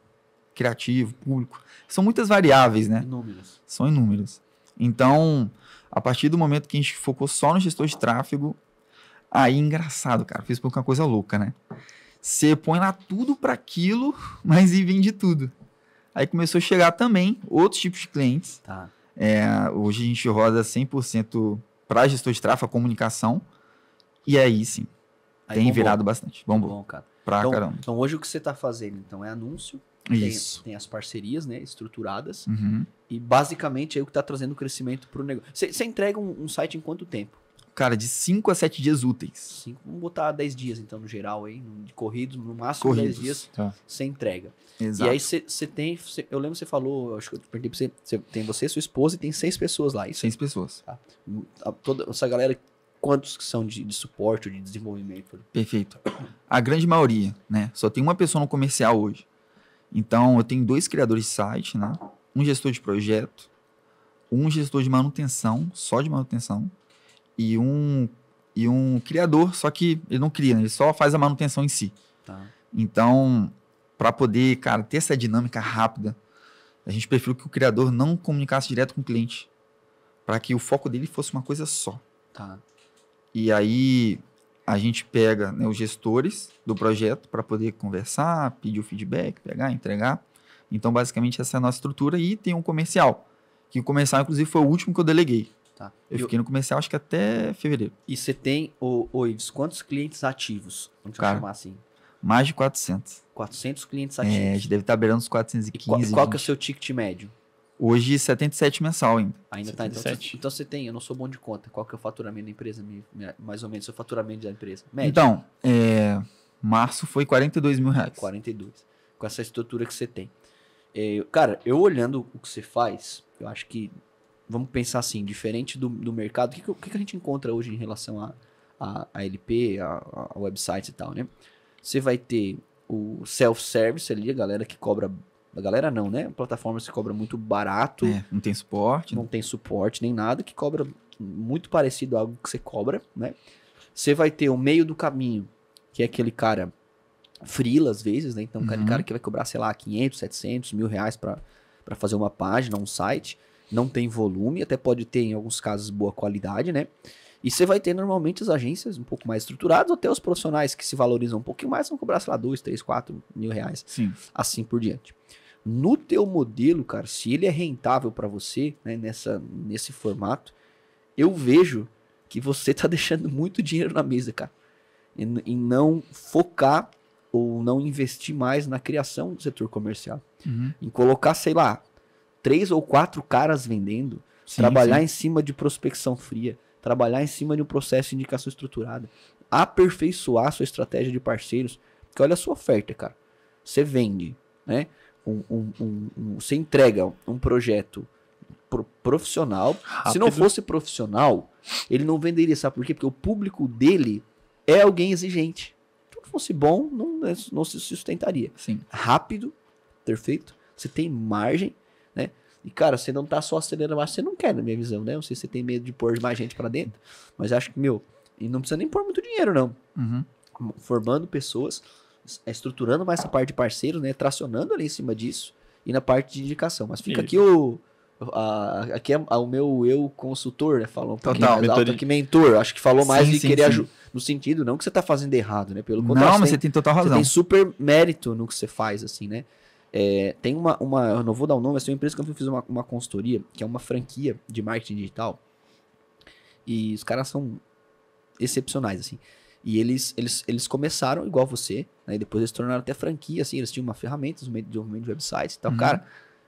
criativo, público. São muitas variáveis, né? Inúmeras. São inúmeras. Então, a partir do momento que a gente focou só no gestor de tráfego, aí engraçado, cara. O Facebook é uma coisa louca, né? Você põe lá tudo para aquilo, mas e vende tudo. Aí começou a chegar também outros tipos de clientes. Tá. Hoje a gente roda 100% para gestor de tráfego, a comunicação. E aí sim, tem virado bastante. Bom, cara. Caramba. Então hoje o que você está fazendo então é anúncio. Isso. Tem as parcerias, né, estruturadas. Uhum. E basicamente é o que está trazendo crescimento para o negócio. Você entrega um site em quanto tempo? Cara, de 5 a 7 dias úteis. Vamos botar 10 dias, então, no geral, aí, de corridos, no máximo 10 dias, você entrega. Exato. E aí você tem, eu lembro que você falou, acho que eu perguntei pra você tem você, sua esposa e tem 6 pessoas lá, isso? 6 pessoas. Tá. Toda essa galera, quantos que são de suporte ou de desenvolvimento? Perfeito. A grande maioria, né? Só tem uma pessoa no comercial hoje. Então, eu tenho 2 criadores de site, né? Um gestor de projeto, um gestor de manutenção, só de manutenção, e um criador, só que ele não cria, né? Ele só faz a manutenção em si. Tá. Então, para poder, cara, ter essa dinâmica rápida, a gente preferiu que o criador não comunicasse direto com o cliente, para que o foco dele fosse uma coisa só. Tá. E aí a gente pega, né, os gestores do projeto para poder conversar, pedir o feedback, pegar, entregar. Então, basicamente, essa é a nossa estrutura. E tem um comercial, que o comercial, inclusive, foi o último que eu deleguei. Tá. Eu fiquei no comercial, acho que até fevereiro. E você tem, Ives, quantos clientes ativos? Vamos Cara, chamar assim. Mais de 400. 400 clientes A ativos. gente deve estar beirando os 415. Qual que é o seu ticket médio? Hoje, 77 mensal ainda. Ainda 77. tá. Então você tem, eu não sou bom de conta. Qual que é o faturamento da empresa? Mais ou menos o faturamento da empresa. Médio. Então, março foi 42 mil reais. 42. Com essa estrutura que você tem. Cara, eu olhando o que você faz, eu acho que, vamos pensar assim, diferente do mercado, o que a gente encontra hoje em relação a LP, a websites e tal, né? Você vai ter o self-service ali, a galera que cobra. A galera não, né? A plataforma se cobra muito barato. Não tem suporte. Não tem suporte nem nada, que cobra muito parecido a algo que você cobra, né? Você vai ter o meio do caminho, que é aquele cara freela às vezes, né? Então, aquele cara que vai cobrar, sei lá, 500, 700, R$1.000 para fazer uma página, um site. Não tem volume, até pode ter, em alguns casos, boa qualidade, né? E você vai ter, normalmente, as agências um pouco mais estruturadas, ou até os profissionais que se valorizam um pouquinho mais, vão cobrar, sei lá, 2, 3, 4 mil reais. Sim. Assim por diante. No teu modelo, cara, se ele é rentável para você, né, nesse formato, eu vejo que você tá deixando muito dinheiro na mesa, cara. Em não focar ou não investir mais na criação do setor comercial. Em colocar, sei lá, 3 ou 4 caras vendendo, trabalhar em cima de prospecção fria, trabalhar em cima de um processo de indicação estruturada, aperfeiçoar a sua estratégia de parceiros, porque olha a sua oferta, cara. Você vende, né? Você entrega um projeto profissional. Rápido. Se não fosse profissional, ele não venderia, sabe por quê? Porque o público dele é alguém exigente. Se não fosse bom, não se sustentaria. Sim. Rápido, perfeito. Você tem margem, né? E, cara, você não tá só acelerando mais, você não quer, na minha visão, né? Não sei se você tem medo de pôr mais gente pra dentro, mas acho que, e não precisa nem pôr muito dinheiro, não. Formando pessoas, estruturando mais essa parte de parceiros, né? Tracionando ali em cima disso e na parte de indicação. Mas fica aqui aqui é o meu eu consultor, né? Falou um pouquinho mais alto aqui, mentor. Acho que falou mais de querer ajudar. No sentido, não que você tá fazendo errado, né? Pelo contrário. Não, mas você tem total razão. Você tem super mérito no que você faz, assim, né? Tem eu não vou dar o nome, mas tem uma empresa que eu fiz uma consultoria, que é uma franquia de marketing digital. E os caras são excepcionais, assim. E eles começaram igual você, né? E depois eles tornaram até franquia, assim. Eles tinham uma ferramenta de desenvolvimento de websites e tal. Cara,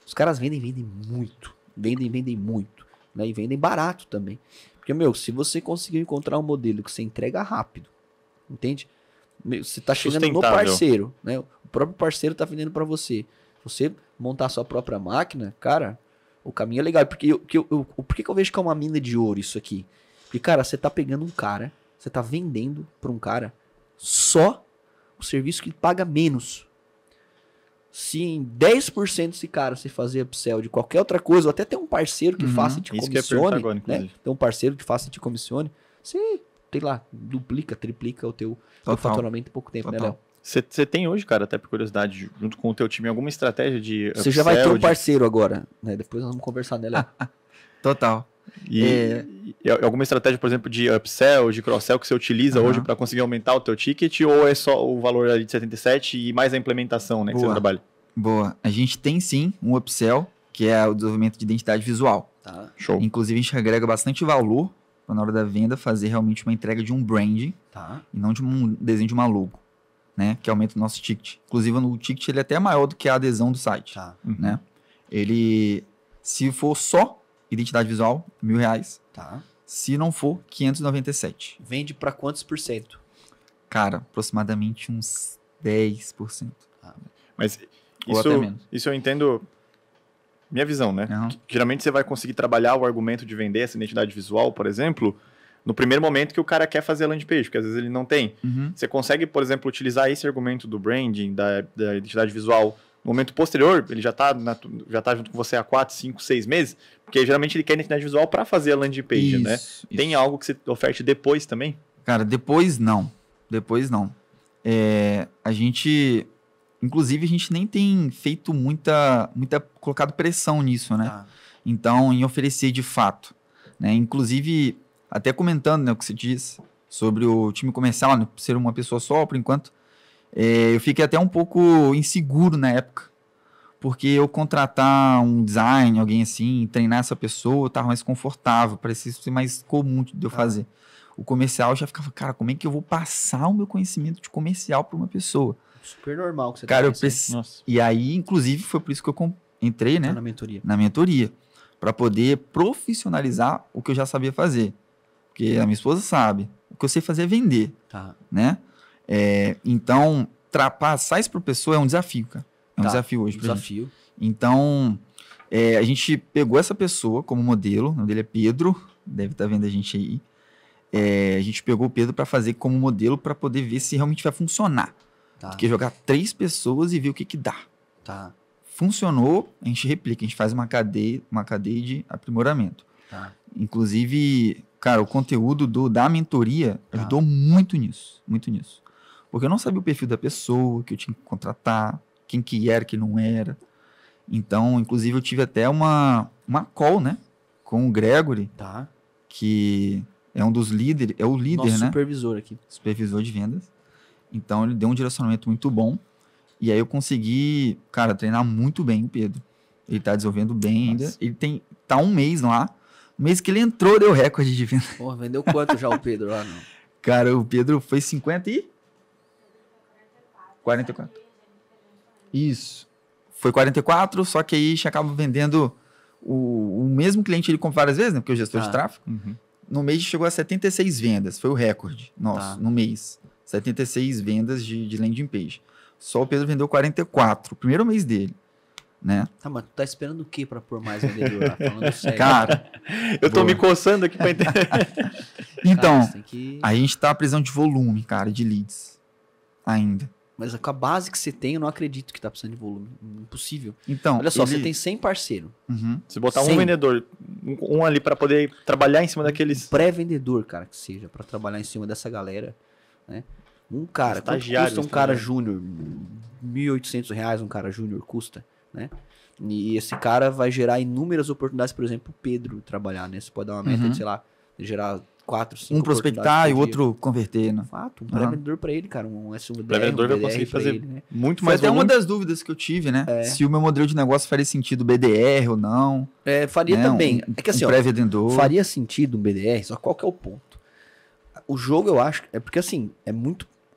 os caras vendem muito. Vendem muito. Né? E vendem barato também. Porque, se você conseguir encontrar um modelo que você entrega rápido, entende? Você tá chegando no parceiro, né? O próprio parceiro tá vendendo para você. Você montar a sua própria máquina, cara, o caminho é legal. Porque por que eu vejo que é uma mina de ouro isso aqui? Porque, cara, você tá pegando um cara, você tá vendendo para um cara só o serviço que paga menos. Se em 10% desse cara você fazer upsell de qualquer outra coisa, ou até ter um parceiro que faça e te comissione, agora, né? Tem um parceiro que faça e te comissione, você, sei lá, duplica, triplica o teu faturamento em pouco tempo, né, Léo? Você tem hoje, cara, até por curiosidade, junto com o teu time, alguma estratégia de upsell? Você já vai ter um parceiro agora, né? Depois nós vamos conversar, né, Léo? Total. E alguma estratégia, por exemplo, de upsell, de cross-sell que você utiliza hoje para conseguir aumentar o teu ticket, ou é só o valor ali de 77 e mais a implementação, né, que você trabalha? Boa. A gente tem sim um upsell, que é o desenvolvimento de identidade visual. Tá. Show. Inclusive a gente agrega bastante valor para na hora da venda fazer realmente uma entrega de um brand, tá, e não de um desenho de uma logo, né, que aumenta o nosso ticket. Inclusive o ticket ele é até maior do que a adesão do site, tá, né? Ele, se for só identidade visual, R$1.000. Tá. Se não for, 597. Vende para quantos por cento? Cara, aproximadamente uns 10%. Mas Ou até menos. isso eu entendo, minha visão, né? Geralmente você vai conseguir trabalhar o argumento de vender essa identidade visual, por exemplo, no primeiro momento que o cara quer fazer a landing page, porque às vezes ele não tem. Você consegue, por exemplo, utilizar esse argumento do branding, da identidade visual, No momento posterior, ele já tá junto com você há 4, 5, 6 meses, porque geralmente ele quer identidade visual para fazer a landing page, né? Tem algo que você oferte depois também? Cara, depois não. Depois não. Inclusive, a gente nem tem feito colocado pressão nisso, né? Tá. Então, em oferecer de fato, né? Inclusive, até comentando, né, o que você disse sobre o time comercial, né, ser uma pessoa só, por enquanto, eu fiquei até um pouco inseguro na época, porque eu contratar um design, alguém assim, treinar essa pessoa, eu tava mais confortável, parecia ser mais comum de eu fazer. O comercial eu já ficava, cara, como é que eu vou passar o meu conhecimento de comercial para uma pessoa? Super normal que você Cara, tá eu preciso. E aí, inclusive, foi por isso que eu entrei, né? na mentoria. Para poder profissionalizar o que eu já sabia fazer. Porque a minha esposa sabe. O que eu sei fazer é vender, Tá. né? Então, passar isso para a pessoa é um desafio, cara. É um desafio hoje. Desafio. Então, a gente pegou essa pessoa como modelo. O nome dele é Pedro. Deve estar vendo a gente aí. A gente pegou o Pedro para fazer como modelo para poder ver se realmente vai funcionar. Tá. Porque jogar 3 pessoas e ver o que dá. Tá. Funcionou, a gente replica, a gente faz uma cadeia de aprimoramento. Tá. Inclusive, cara, o conteúdo da mentoria ajudou muito nisso, muito nisso. Porque eu não sabia o perfil da pessoa que eu tinha que contratar, quem que era, quem não era. Então, inclusive, eu tive até uma call, né, com o Gregory, Tá. que é um dos líderes, é o líder, Nosso né? supervisor aqui. Supervisor de vendas. Então, ele deu um direcionamento muito bom. E aí eu consegui, cara, treinar muito bem o Pedro. Ele tá desenvolvendo bem ainda. Ele tá um mês lá. No mês que ele entrou, deu recorde de venda. Porra, vendeu quanto já o Pedro lá? Não? Cara, o Pedro foi 50 e... 44. Isso. Foi 44, só que aí a gente acaba vendendo o mesmo cliente, ele compra várias vezes, né? Porque é o gestor de tráfego. Uhum. No mês chegou a 76 vendas. Foi o recorde nosso, no mês. 76 vendas de landing page. Só o Pedro vendeu 44, o primeiro mês dele, né? Tá, mas tu tá esperando o quê pra pôr mais vendedor lá? Falando sério. Cara, eu tô me coçando aqui pra entender. Então, Cara, a gente tá precisando de volume, cara, de leads. Ainda. Mas com a base que você tem, eu não acredito que tá precisando de volume. Impossível. Então, Olha só, você tem 100 parceiros. Uhum. Se botar 100. um vendedor, um ali pra poder trabalhar em cima daqueles... Pré-vendedor, cara, que seja, pra trabalhar em cima dessa galera, né? Um cara, quanto Estagiário, custa um cara júnior? R$1.800 um cara júnior custa, né? E esse cara vai gerar inúmeras oportunidades, por exemplo, o Pedro trabalhar, né? Você pode dar uma meta de, sei lá, de gerar 4, 5 um prospectar e o outro converter, né? Fato, um pré-vendedor pra ele, cara, um SVD, pré-vendedor vai conseguir pra fazer ele, né? muito Foi mais até volume. uma das dúvidas que eu tive, né? Se o meu modelo de negócio faria sentido BDR ou não. Faria né? também. É que assim, ó, pré-vendedor. faria sentido um BDR, só qual que é o ponto? O jogo, eu acho, é porque assim,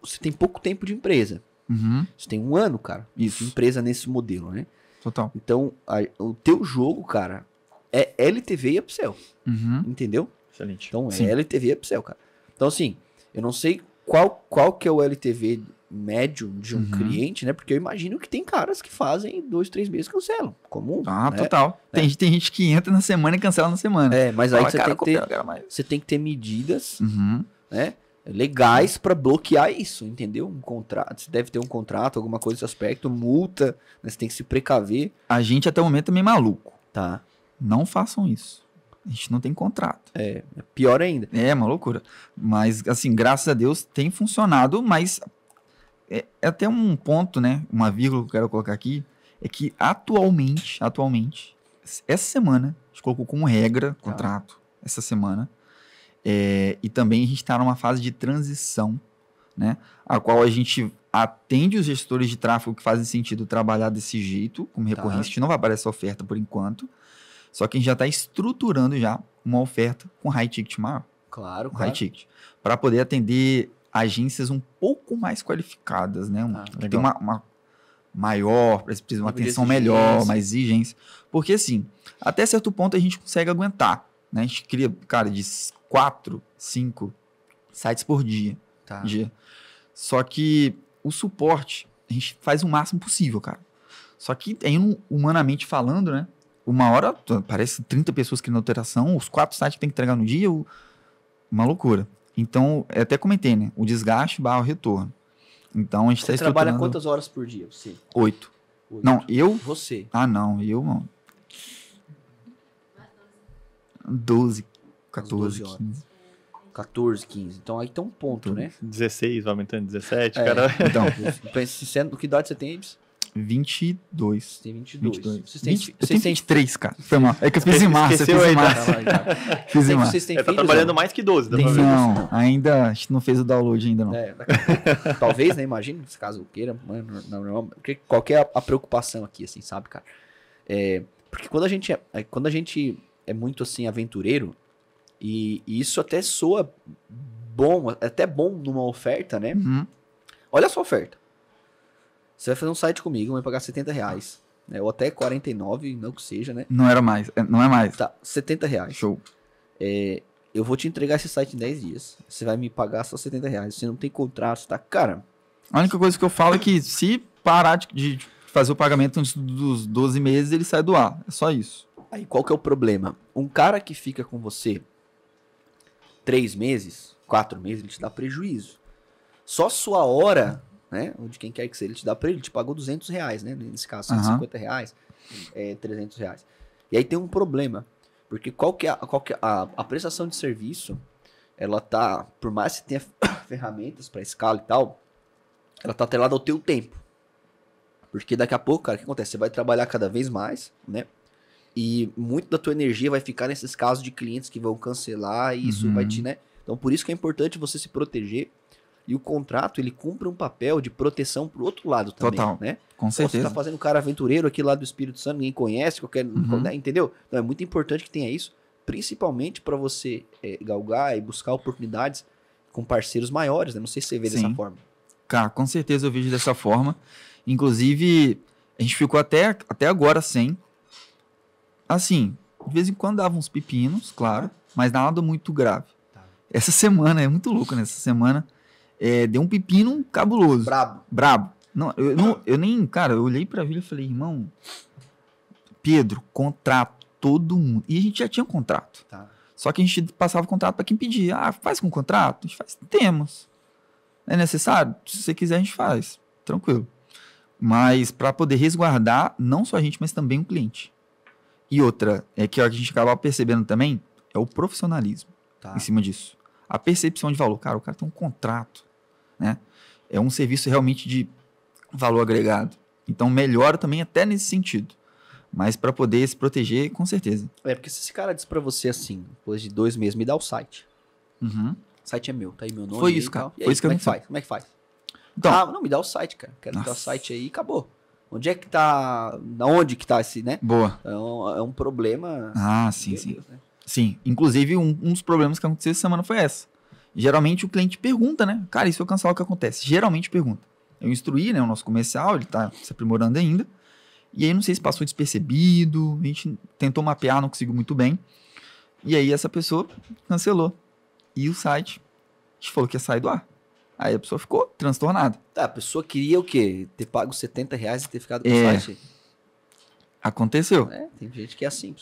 você tem pouco tempo de empresa. Uhum. Você tem 1 ano, cara, Isso. de empresa nesse modelo, né? Total. Então, o teu jogo, cara, é LTV e upsell, Uhum. entendeu? Excelente. Então, Sim. é LTV e upsell, cara. Então, assim, eu não sei qual que é o LTV médio de um cliente, né? Porque eu imagino que tem caras que fazem 2, 3 meses e cancelam. Comum, né? Total. Tem gente que entra na semana e cancela na semana. Mas aí Fala, você, cara, você tem que ter medidas, Uhum. né? Legais pra bloquear isso, entendeu? Um contrato, você deve ter um contrato, alguma coisa desse aspecto, multa, né? Você tem que se precaver. A gente até o momento é meio maluco. Tá. Não façam isso. A gente não tem contrato. É pior ainda. É uma loucura. Mas, assim, graças a Deus tem funcionado, mas é até um ponto, né? Uma vírgula que eu quero colocar aqui, é que atualmente, essa semana, a gente colocou como regra, contrato, essa semana, e também a gente está numa fase de transição, né? A qual a gente atende os gestores de tráfego que fazem sentido trabalhar desse jeito, como recorrência. A gente não vai para essa oferta por enquanto, só que a gente já está estruturando já uma oferta com high ticket maior. Claro, High ticket. Para poder atender agências um pouco mais qualificadas, né? Que tem uma maior, precisa de uma atenção melhor, mais exigência. Porque, assim, até certo ponto a gente consegue aguentar, né? A gente cria, cara, de 4, 5 sites por dia. Só que o suporte, a gente faz o máximo possível, cara. Só que, humanamente falando, né? Uma hora, parece 30 pessoas querendo alteração, os 4 sites que tem que entregar no dia, uma loucura. Então, eu até comentei, né? O desgaste barra o retorno. Então, a gente está estruturando... trabalha quantas horas por dia, você? 8. Não, eu? Você. Ah, não, eu, mano. 12, 14, 12 horas. 15. 14, 15. Então aí tem um ponto, né? 16, vai aumentando 17, É. cara. Então, Que idade você tem, Ibs? 22. Você tem 22. 22. Vocês têm, 20, eu vocês tenho têm 23, cara. Foi mal. É que eu fiz em março. Eu Esqueceu fiz em a março. Fiz em março. Vocês têm Tá filhos? trabalhando não? mais que 12, dá Tem pra ver. Não, ainda a gente não fez o download ainda, não. É, daqui a pouco, talvez, né? Imagina, caso eu queira. Mano, não, porque qual que é a preocupação aqui, assim, sabe, cara? Porque quando a gente é muito, assim, aventureiro, e isso até soa bom, é até bom numa oferta, né? Uhum. Olha a sua oferta. Você vai fazer um site comigo, vai pagar R$70, né? Ou até 49, não que seja, né? Não era mais. Não é mais. Tá, R$70. Show. Eu vou te entregar esse site em 10 dias. Você vai me pagar só R$70. Você não tem contrato, tá? Cara, A única coisa que eu falo é que se parar de fazer o pagamento antes dos 12 meses, ele sai do ar. É só isso. aí qual que é o problema? Um cara que fica com você 3 meses, 4 meses, ele te dá prejuízo. Só sua hora, né? Ou de quem quer que seja, ele te dá prejuízo. Ele te pagou R$200, né? Nesse caso, R$150, R$300. E aí tem um problema. Porque qual que é a prestação de serviço, ela tá, por mais que tenha ferramentas para escala e tal, ela tá atrelada ao teu tempo. Porque daqui a pouco, cara, o que acontece? Você vai trabalhar cada vez mais, né? E muito da tua energia vai ficar nesses casos de clientes que vão cancelar e isso vai te, né? Então, por isso que é importante você se proteger. E o contrato, ele cumpre um papel de proteção pro outro lado também, Total. né? Com Você certeza. tá fazendo um cara aventureiro aqui lá do Espírito Santo, ninguém conhece, né, entendeu? Então é muito importante que tenha isso, principalmente para você galgar e buscar oportunidades com parceiros maiores, né? Não sei se você vê dessa Sim. forma. Cara, com certeza eu vejo dessa forma. Inclusive, a gente ficou até agora sem. Assim, de vez em quando dava uns pepinos, claro, mas nada muito grave. Tá. Essa semana, é muito louco, né? Essa semana deu um pepino cabuloso. Brabo. Não, eu nem, cara, eu olhei pra Vila e falei, irmão, Pedro, contrato todo mundo. E a gente já tinha um contrato. Tá. Só que a gente passava o contrato pra quem pedia. Ah, faz com contrato? A gente faz. Temos. É necessário? Se você quiser, a gente faz. Tranquilo. Mas para poder resguardar, não só a gente, mas também o cliente. E outra, que a gente acaba percebendo também, é o profissionalismo Tá. em cima disso. A percepção de valor. Cara, o cara tem um contrato, né? É um serviço realmente de valor agregado. Então, melhora também até nesse sentido. Mas para poder se proteger, com certeza. Porque se esse cara diz pra você assim, depois de 2 meses, me dá o site. Uhum. O site é meu, tá aí meu nome. Foi aí isso, e cara. tal. E Foi aí, isso que como é que aconteceu. faz? Como é que faz? Então, Não, me dá o site, cara. Quero me dar o Nossa. site aí e acabou. Onde é que tá. Onde que tá esse, né? boa. É um problema. Ah, sim, Meu sim. Deus, né? Sim, inclusive um dos problemas que aconteceu essa semana foi essa. Geralmente o cliente pergunta, né? Cara, e se eu cancelar, o que acontece? Geralmente pergunta. Eu instruí, né, o nosso comercial, ele tá se aprimorando ainda. E aí não sei se passou despercebido, a gente tentou mapear, não conseguiu muito bem. E aí essa pessoa cancelou. E o site, a gente falou que ia sair do ar. Aí a pessoa ficou transtornada. Tá, a pessoa queria o quê? Ter pago R$70 e ter ficado com o site. Aconteceu. Tem gente que é assim.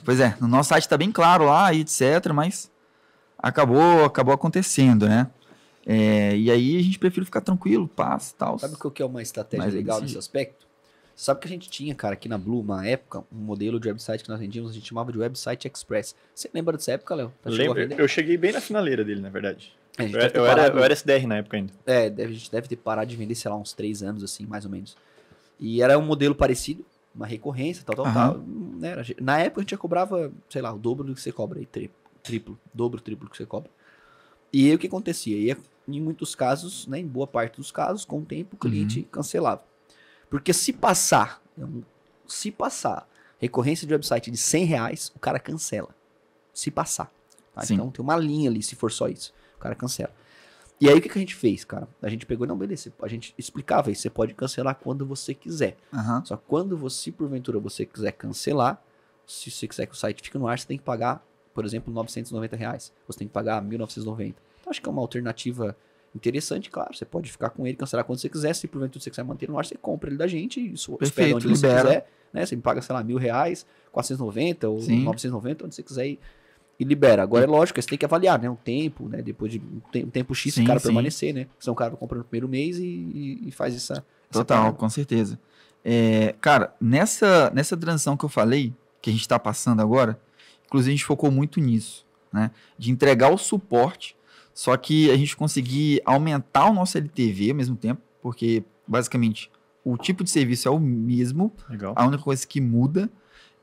Pois é, no nosso site tá bem claro lá e etc, mas acabou acontecendo, né? E aí a gente prefere ficar tranquilo, paz e tal. Sabe qual que é uma estratégia Mas é legal desse nesse jeito. aspecto? Sabe que a gente tinha, cara, aqui na Blue, uma época, um modelo de website que nós vendíamos, a gente chamava de Website Express. Você lembra dessa época, Léo? Tá, chegou a Lembro, vender? eu cheguei bem na finaleira dele, na verdade. A gente Eu, deve ter eu era, parado- eu era SDR na época ainda. a gente deve ter parado de vender, sei lá, uns 3 anos, assim, mais ou menos. E era um modelo parecido, uma recorrência, tal. Né? Na época a gente já cobrava, sei lá, o dobro do que você cobra aí, triplo, triplo que você cobra. E aí o que acontecia? Em muitos casos, né, em boa parte dos casos, com o tempo o cliente cancelava. Porque se passar recorrência de website de R$100, o cara cancela. Se passar. Tá? Sim. Então tem uma linha ali, se for só isso. O cara cancela. E aí o que a gente fez, cara? A gente pegou, não, beleza, a gente explicava isso, você pode cancelar quando você quiser. Aham. Só que quando você, porventura, você quiser cancelar, se você quiser que o site fique no ar, você tem que pagar, por exemplo, R$990. Você tem que pagar R$1.990. Então acho que é uma alternativa interessante, claro. Você pode ficar com ele, cancelar quando você quiser. Se porventura você quiser manter no ar, você compra ele da gente e espera Perfeito, onde você libera. quiser. Né? Você me paga, sei lá, R$1.000, 490 ou Sim. 990, onde você quiser e libera. Agora é lógico, você tem que avaliar, né? Um tempo, né? Depois de um tempo X, Sim, o cara sim. permanecer, né? Senão o cara compra no primeiro mês e faz essa Total, parada. com certeza. Cara, nessa transição que eu falei, que a gente está passando agora, inclusive a gente focou muito nisso, né? De entregar o suporte, só que a gente conseguir aumentar o nosso LTV ao mesmo tempo, porque basicamente o tipo de serviço é o mesmo, Legal. a única coisa que muda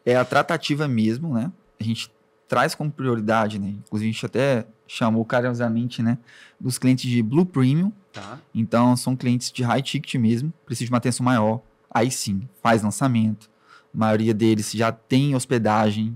é a tratativa mesmo, né? A gente traz como prioridade, né? Inclusive a gente até chamou carinhosamente, né? Dos clientes de Blue Premium. Tá. Então são clientes de high ticket mesmo, precisam de uma atenção maior. Aí sim, faz lançamento. A maioria deles já tem hospedagem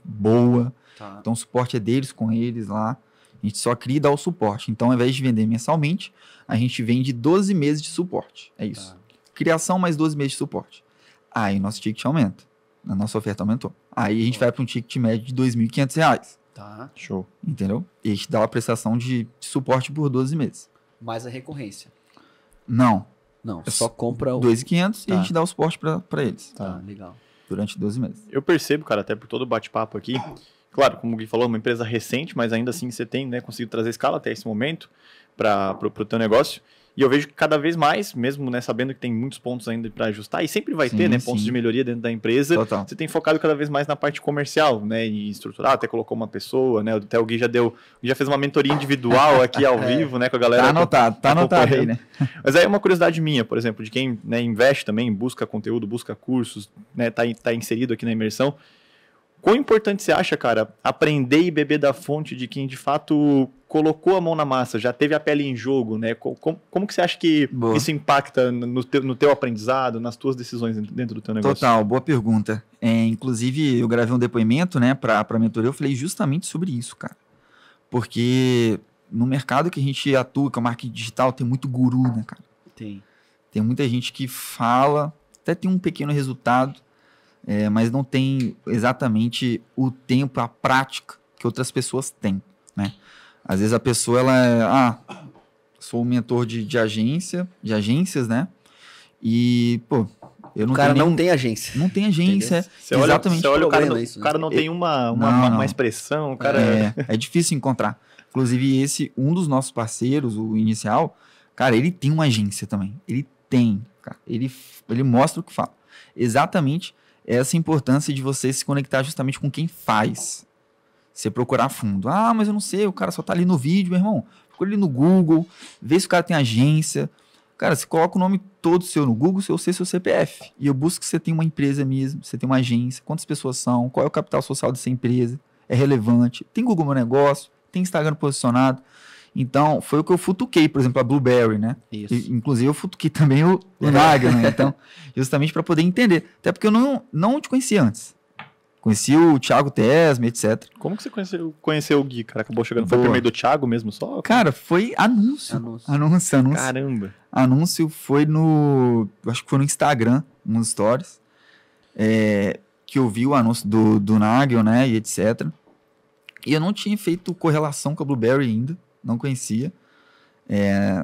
boa. Tá. Então o suporte é deles com eles lá. A gente só cria e dá o suporte. Então ao invés de vender mensalmente, a gente vende 12 meses de suporte. É isso. Tá. Criação mais 12 meses de suporte. Aí nosso ticket aumenta. A nossa oferta aumentou. Aí a gente vai para um ticket médio de R$ 2.500. Tá. Show. Entendeu? E a gente dá uma prestação de suporte por 12 meses. Mais a recorrência. Não. Não, só compra o... 2.500 e Tá. a gente dá o suporte para eles. Tá, legal. Durante 12 meses. Eu percebo, cara, até por todo o bate-papo aqui. Claro, como o Gui falou, uma empresa recente, mas ainda assim você tem, né, conseguido trazer escala até esse momento para o teu negócio. E eu vejo que cada vez mais, mesmo, né, sabendo que tem muitos pontos ainda para ajustar, e sempre vai Sim, ter, né, sim. pontos de melhoria dentro da empresa. Total. Você tem focado cada vez mais na parte comercial, né, e estruturar, até colocou uma pessoa, né, até o Gui já fez uma mentoria individual aqui ao vivo, né, com a galera. Tá anotado aí, né? Mas aí é uma curiosidade minha, por exemplo, de quem, né, investe também, busca conteúdo, busca cursos, né, tá inserido aqui na imersão. Quão importante você acha, cara, aprender e beber da fonte de quem de fato colocou a mão na massa, já teve a pele em jogo, né? Como que você acha que Boa. isso impacta no teu aprendizado, nas tuas decisões dentro do teu negócio? Total, boa pergunta. Inclusive, eu gravei um depoimento, né, pra mentoria, eu falei justamente sobre isso, cara. Porque no mercado que a gente atua, que é o marketing digital, tem muito guru, né, cara? Tem. Tem muita gente que fala, até tem um pequeno resultado, mas não tem exatamente o tempo, a prática que outras pessoas têm, né? Às vezes a pessoa, sou um mentor de agências, né? E, pô, eu não O cara tenho não tem agência. Não tem agência, Você olha, exatamente. você olha o cara, problema isso, o né? cara não tem uma Não. expressão, o cara... É difícil encontrar. Inclusive, um dos nossos parceiros, o inicial, cara, ele tem uma agência também. Ele tem, cara. Ele mostra o que fala. Exatamente essa importância de você se conectar justamente com quem faz. Você procurar a fundo. Mas eu não sei, o cara só tá ali no vídeo, meu irmão. Procura ali no Google, vê se o cara tem agência. Cara, você coloca o nome todo seu no Google, seu CPF. E eu busco que você tem uma empresa mesmo, você tem uma agência, quantas pessoas são, qual é o capital social dessa empresa, é relevante. Tem Google Meu Negócio, tem Instagram posicionado. Então, foi o que eu futuquei, por exemplo, a Blueberry, né? Isso. Inclusive, eu futuquei também o Nagel, né? Então, justamente para poder entender. Até porque eu não te conhecia antes. Conheci o Thiago Tesma, etc. Como que você conheceu o Gui, cara? Acabou chegando, foi Boa. por meio do Thiago mesmo só? Cara, foi anúncio. Caramba. Anúncio foi acho que foi no Instagram, nos stories, que eu vi o anúncio do Nagel, né, e etc. E eu não tinha feito correlação com a Blueberry ainda, não conhecia.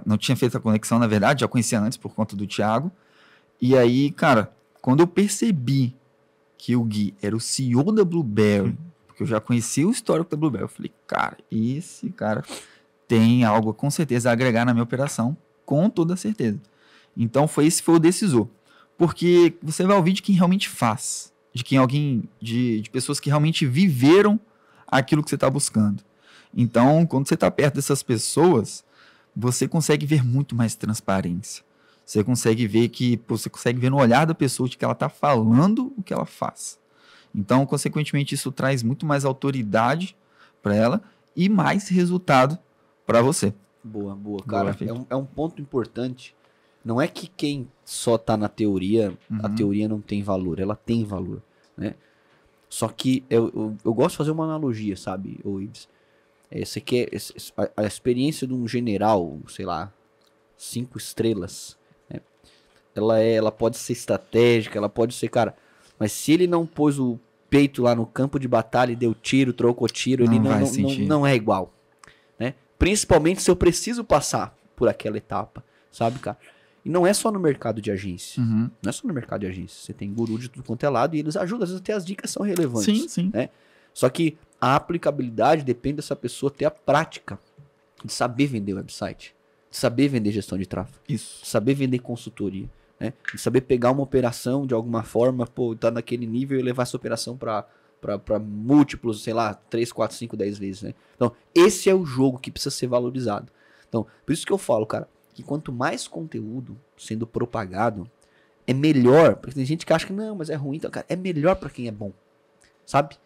Não tinha feito a conexão, na verdade, já conhecia antes por conta do Thiago. E aí, cara, quando eu percebi que o Gui era o CEO da Blueberry, porque eu já conhecia o histórico da Blueberry, eu falei, cara, esse cara tem algo com certeza a agregar na minha operação, com toda certeza. Então esse foi o decisor. Porque você vai ouvir de quem realmente faz, de pessoas que realmente viveram aquilo que você está buscando. Então, quando você está perto dessas pessoas, você consegue ver muito mais transparência. Você consegue ver no olhar da pessoa de que ela está falando o que ela faz. Então, consequentemente, isso traz muito mais autoridade para ela e mais resultado para você. Boa, cara. Boa, É um ponto importante. Não é que quem só tá na teoria, a teoria não tem valor. Ela tem valor, né? Só que eu gosto de fazer uma analogia, sabe, Ives? A experiência de um general, sei lá, 5 estrelas, né? Ela pode ser estratégica, ela pode ser, cara, mas se ele não pôs o peito lá no campo de batalha e deu tiro, trocou tiro, ele não é igual, né? Principalmente se eu preciso passar por aquela etapa, sabe, cara? E não é só no mercado de agência. Não é só no mercado de agência. Você tem guru de tudo quanto é lado e eles ajudam. Às vezes até as dicas são relevantes. Sim. Né? Só que a aplicabilidade depende dessa pessoa ter a prática de saber vender website, de saber vender gestão de tráfego, Isso. de saber vender consultoria. né? De saber pegar uma operação de alguma forma, pô, tá naquele nível e levar essa operação para múltiplos, sei lá, 3, 4, 5, 10 vezes, né? Então, esse é o jogo que precisa ser valorizado. Então, por isso que eu falo, cara, que quanto mais conteúdo sendo propagado, é melhor, porque tem gente que acha que não, mas é ruim, então, cara, é melhor para quem é bom, sabe?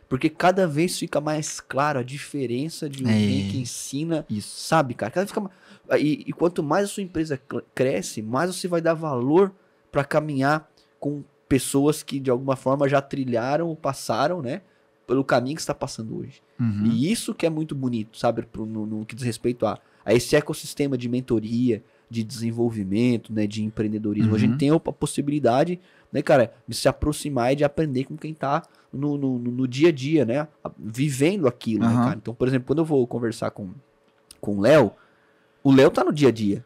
Porque cada vez fica mais claro a diferença de alguém que ensina, Isso. sabe, cara? Cada vez fica e quanto mais a sua empresa cresce, mais você vai dar valor para caminhar com pessoas que de alguma forma já trilharam ou passaram, né, pelo caminho que está passando hoje. Uhum. E isso que é muito bonito, sabe, no que diz respeito a esse ecossistema de mentoria, de desenvolvimento, né, de empreendedorismo. A gente tem a possibilidade, né, cara, de se aproximar e de aprender com quem tá no dia a dia, né, vivendo aquilo, né, cara. Então, por exemplo, quando eu vou conversar com o Léo tá no dia a dia.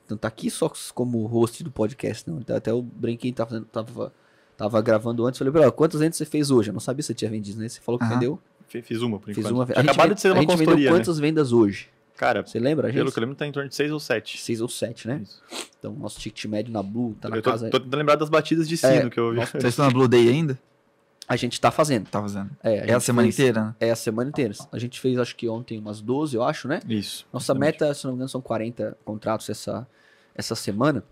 Então tá aqui só como host do podcast, não. Então, até eu brinquei, tava gravando antes, falei pra ela, quantas vendas você fez hoje? Eu não sabia se você tinha vendido, né? Você falou que vendeu. Fiz uma, por Fiz enquanto. uma. Acabado de ser uma consultoria, vendeu quantas vendas hoje? Cara, você lembra, gente? Pelo que eu lembro, tá em torno de 6 ou 7. 6 ou 7, né? Isso. Então, nosso ticket médio na Blue tá na Eu casa... tô tentando lembrar das batidas de sino que eu ouvi. Vocês estão na Blue Day ainda? A gente tá fazendo. Tá fazendo. É a semana inteira, né? É a semana inteira. A gente fez, acho que ontem, umas 12, eu acho, né? Isso. Nossa meta, se não me engano, são 40 contratos essa semana.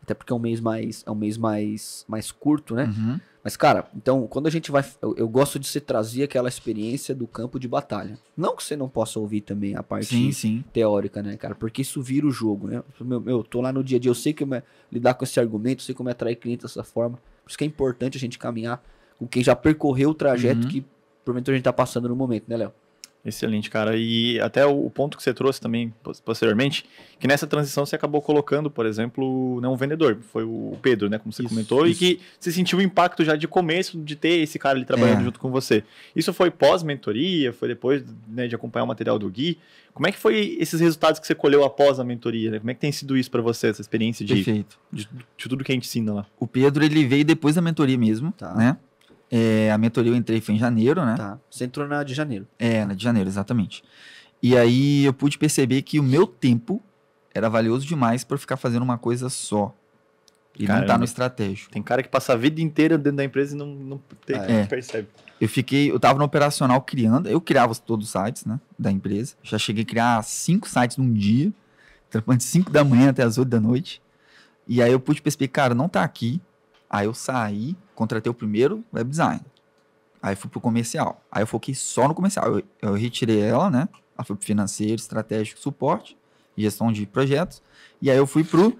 Até porque é um mês mais curto, né? Uhum. Mas, cara, então, quando a gente vai... Eu gosto de você trazer aquela experiência do campo de batalha. Não que você não possa ouvir também a parte Sim. teórica, né, cara? Porque isso vira o jogo, né? Eu tô lá no dia a dia, eu sei como é lidar com esse argumento, eu sei como é atrair clientes dessa forma. Por isso que é importante a gente caminhar com quem já percorreu o trajeto que, porventura, a gente tá passando no momento, né, Léo? Excelente, cara. E até o ponto que você trouxe também, posteriormente, que nessa transição você acabou colocando, por exemplo, né, um vendedor. Foi o Pedro, né, como você comentou, e que você sentiu o impacto já de começo de ter esse cara ali trabalhando junto com você. Isso foi pós-mentoria? Foi depois, né, de acompanhar o material do Gui? Como é que foi esses resultados que você colheu após a mentoria? Né? Como é que tem sido isso para você, essa experiência de tudo que a gente ensina lá? O Pedro, ele veio depois da mentoria mesmo, né? A mentoria eu entrei foi em janeiro, né? Tá. Você entrou na de janeiro. Na de janeiro, exatamente. E aí eu pude perceber que o meu tempo era valioso demais para ficar fazendo uma coisa só. E não tá no estratégico. Tem cara que passa a vida inteira dentro da empresa e não percebe. Eu tava no operacional criando, eu criava todos os sites, né, da empresa. Já cheguei a criar 5 sites num dia, trabalhando de 5 da manhã até as 8 da noite. E aí eu pude perceber, cara, não tá aqui. Aí eu saí, contratei o primeiro web design. Aí fui pro comercial. Aí eu foquei só no comercial. Eu retirei ela, né? Ela foi pro financeiro, estratégico, suporte, gestão de projetos. E aí eu fui pro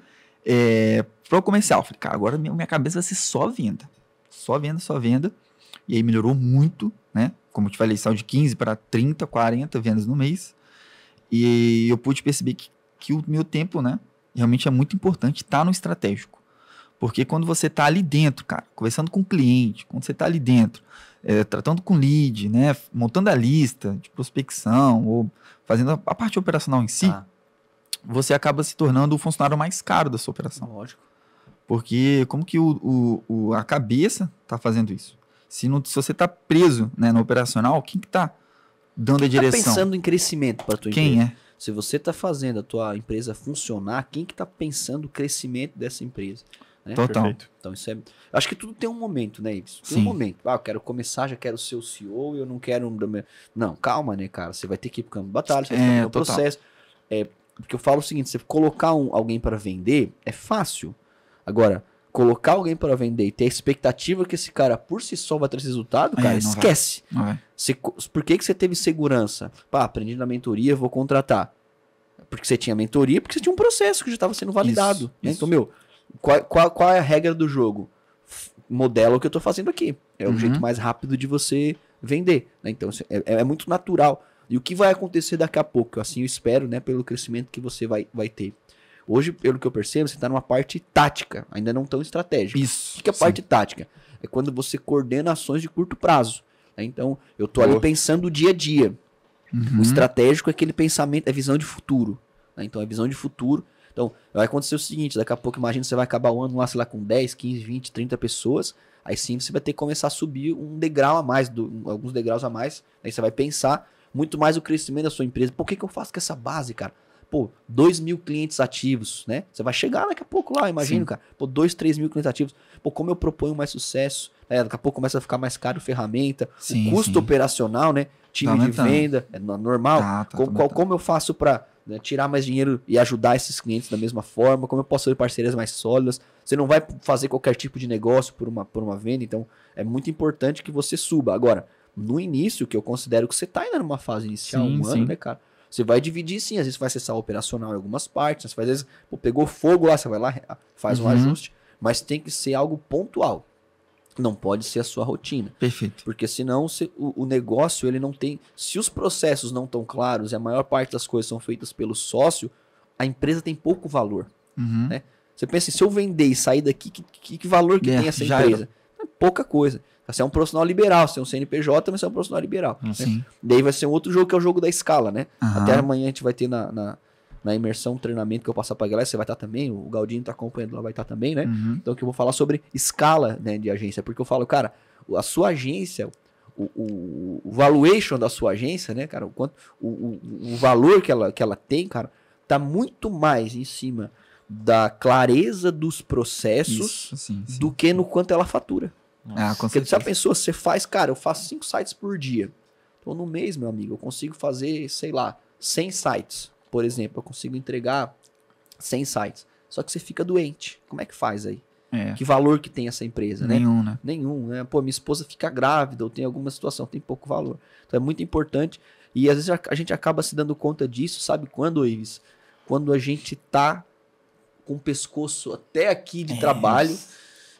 comercial. Falei, cara, agora minha cabeça vai ser só venda. Só venda, só venda. E aí melhorou muito, né? Como eu te falei, saiu de 15 para 30, 40 vendas no mês. E eu pude perceber que o meu tempo, né? Realmente é muito importante estar no estratégico. Porque quando você está ali dentro, cara, conversando com o cliente, quando você está ali dentro, tratando com lead, né, montando a lista de prospecção ou fazendo a parte operacional em si, você acaba se tornando o funcionário mais caro da sua operação. Lógico. Porque como que a cabeça está fazendo isso? Se você está preso, né, no operacional, quem que está dando a direção? Tá pensando em crescimento para tua empresa? Quem é? Se você está fazendo a tua empresa funcionar, quem que está pensando o crescimento dessa empresa? Né? Total. Perfeito. Então isso é... Acho que tudo tem um momento, né, Ibs? Tem Sim. um momento. Eu quero começar, já quero ser o CEO, eu não quero... Não, calma, né, cara? Você vai ter que ir pro campo de batalha, você vai ter que ir no processo. Porque eu falo o seguinte, você colocar alguém para vender é fácil. Agora, colocar alguém para vender e ter a expectativa que esse cara por si só vai trazer resultado, cara, esquece. Não vai. Por que você teve segurança? Aprendi na mentoria, vou contratar. Porque você tinha mentoria, porque você tinha um processo que já estava sendo validado. Né? Isso. Então, meu, qual é a regra do jogo? Modela o que eu tô fazendo aqui. É o jeito mais rápido de você vender. Né? Então, é muito natural. E o que vai acontecer daqui a pouco? Assim eu espero, né, pelo crescimento que você vai ter. Hoje, pelo que eu percebo, você está numa parte tática, ainda não tão estratégica. Isso. O que é a parte tática? É quando você coordena ações de curto prazo. Né? Então, eu tô ali pensando o dia a dia. O estratégico é aquele pensamento, é visão de futuro. Né? Então, é visão de futuro. Então, vai acontecer o seguinte, daqui a pouco, imagina, você vai acabar o ano lá, sei lá, com 10, 15, 20, 30 pessoas, aí sim você vai ter que começar a subir um degrau a mais, alguns degraus a mais, aí você vai pensar muito mais o crescimento da sua empresa. Por que eu faço com essa base, cara? pô, 2.000 clientes ativos, né? Você vai chegar daqui a pouco lá, imagino, Sim. cara. Pô, 2, 3.000 clientes ativos. Pô, como eu proponho mais sucesso? Né? Daqui a pouco começa a ficar mais caro ferramenta. Sim, o custo sim. operacional, né? Time de aumentando. venda, é normal. Tá Como eu faço para tirar mais dinheiro e ajudar esses clientes da mesma forma? Como eu posso ter parcerias mais sólidas? Você não vai fazer qualquer tipo de negócio por uma venda, então é muito importante que você suba. Agora, no início, que eu considero que você está ainda numa fase inicial, Sim, um ano, sim. né, cara? Você vai dividir sim, às vezes vai acessar o operacional em algumas partes, às vezes pô, pegou fogo lá, você vai lá, faz um Uhum. ajuste, mas tem que ser algo pontual. Não pode ser a sua rotina. Perfeito. Porque senão o negócio ele não tem. Se os processos não estão claros e a maior parte das coisas são feitas pelo sócio, a empresa tem pouco valor. Uhum. Né? Você pensa, se eu vender e sair daqui, que valor que tem essa já empresa? É pouca coisa. Você é um profissional liberal, você é um CNPJ, mas você é um profissional liberal. Né? Sim. Daí vai ser um outro jogo que é o jogo da escala, né? Aham. Até amanhã a gente vai ter na imersão, treinamento que eu passar pra galera, você vai estar também, o Galdinho tá acompanhando lá, vai estar também, né? Uhum. Então que eu vou falar sobre escala, né, de agência, porque eu falo, cara, a sua agência, o valuation da sua agência, né, cara, o valor que ela tem, cara, tá muito mais em cima da clareza dos processos Isso, sim. do que no quanto ela fatura. Ah, com Porque certeza. se a pessoa, você faz, cara, eu faço 5 sites por dia. Então no mês, meu amigo, eu consigo fazer, sei lá, 100 sites, por exemplo, eu consigo entregar 100 sites. Só que você fica doente. Como é que faz aí? É. Que valor que tem essa empresa, né? Nenhum, né? Nenhum, né? Pô, minha esposa fica grávida ou tem alguma situação, tem pouco valor. Então é muito importante. E às vezes a gente acaba se dando conta disso, sabe quando, Ives? Quando a gente tá com o pescoço até aqui de trabalho,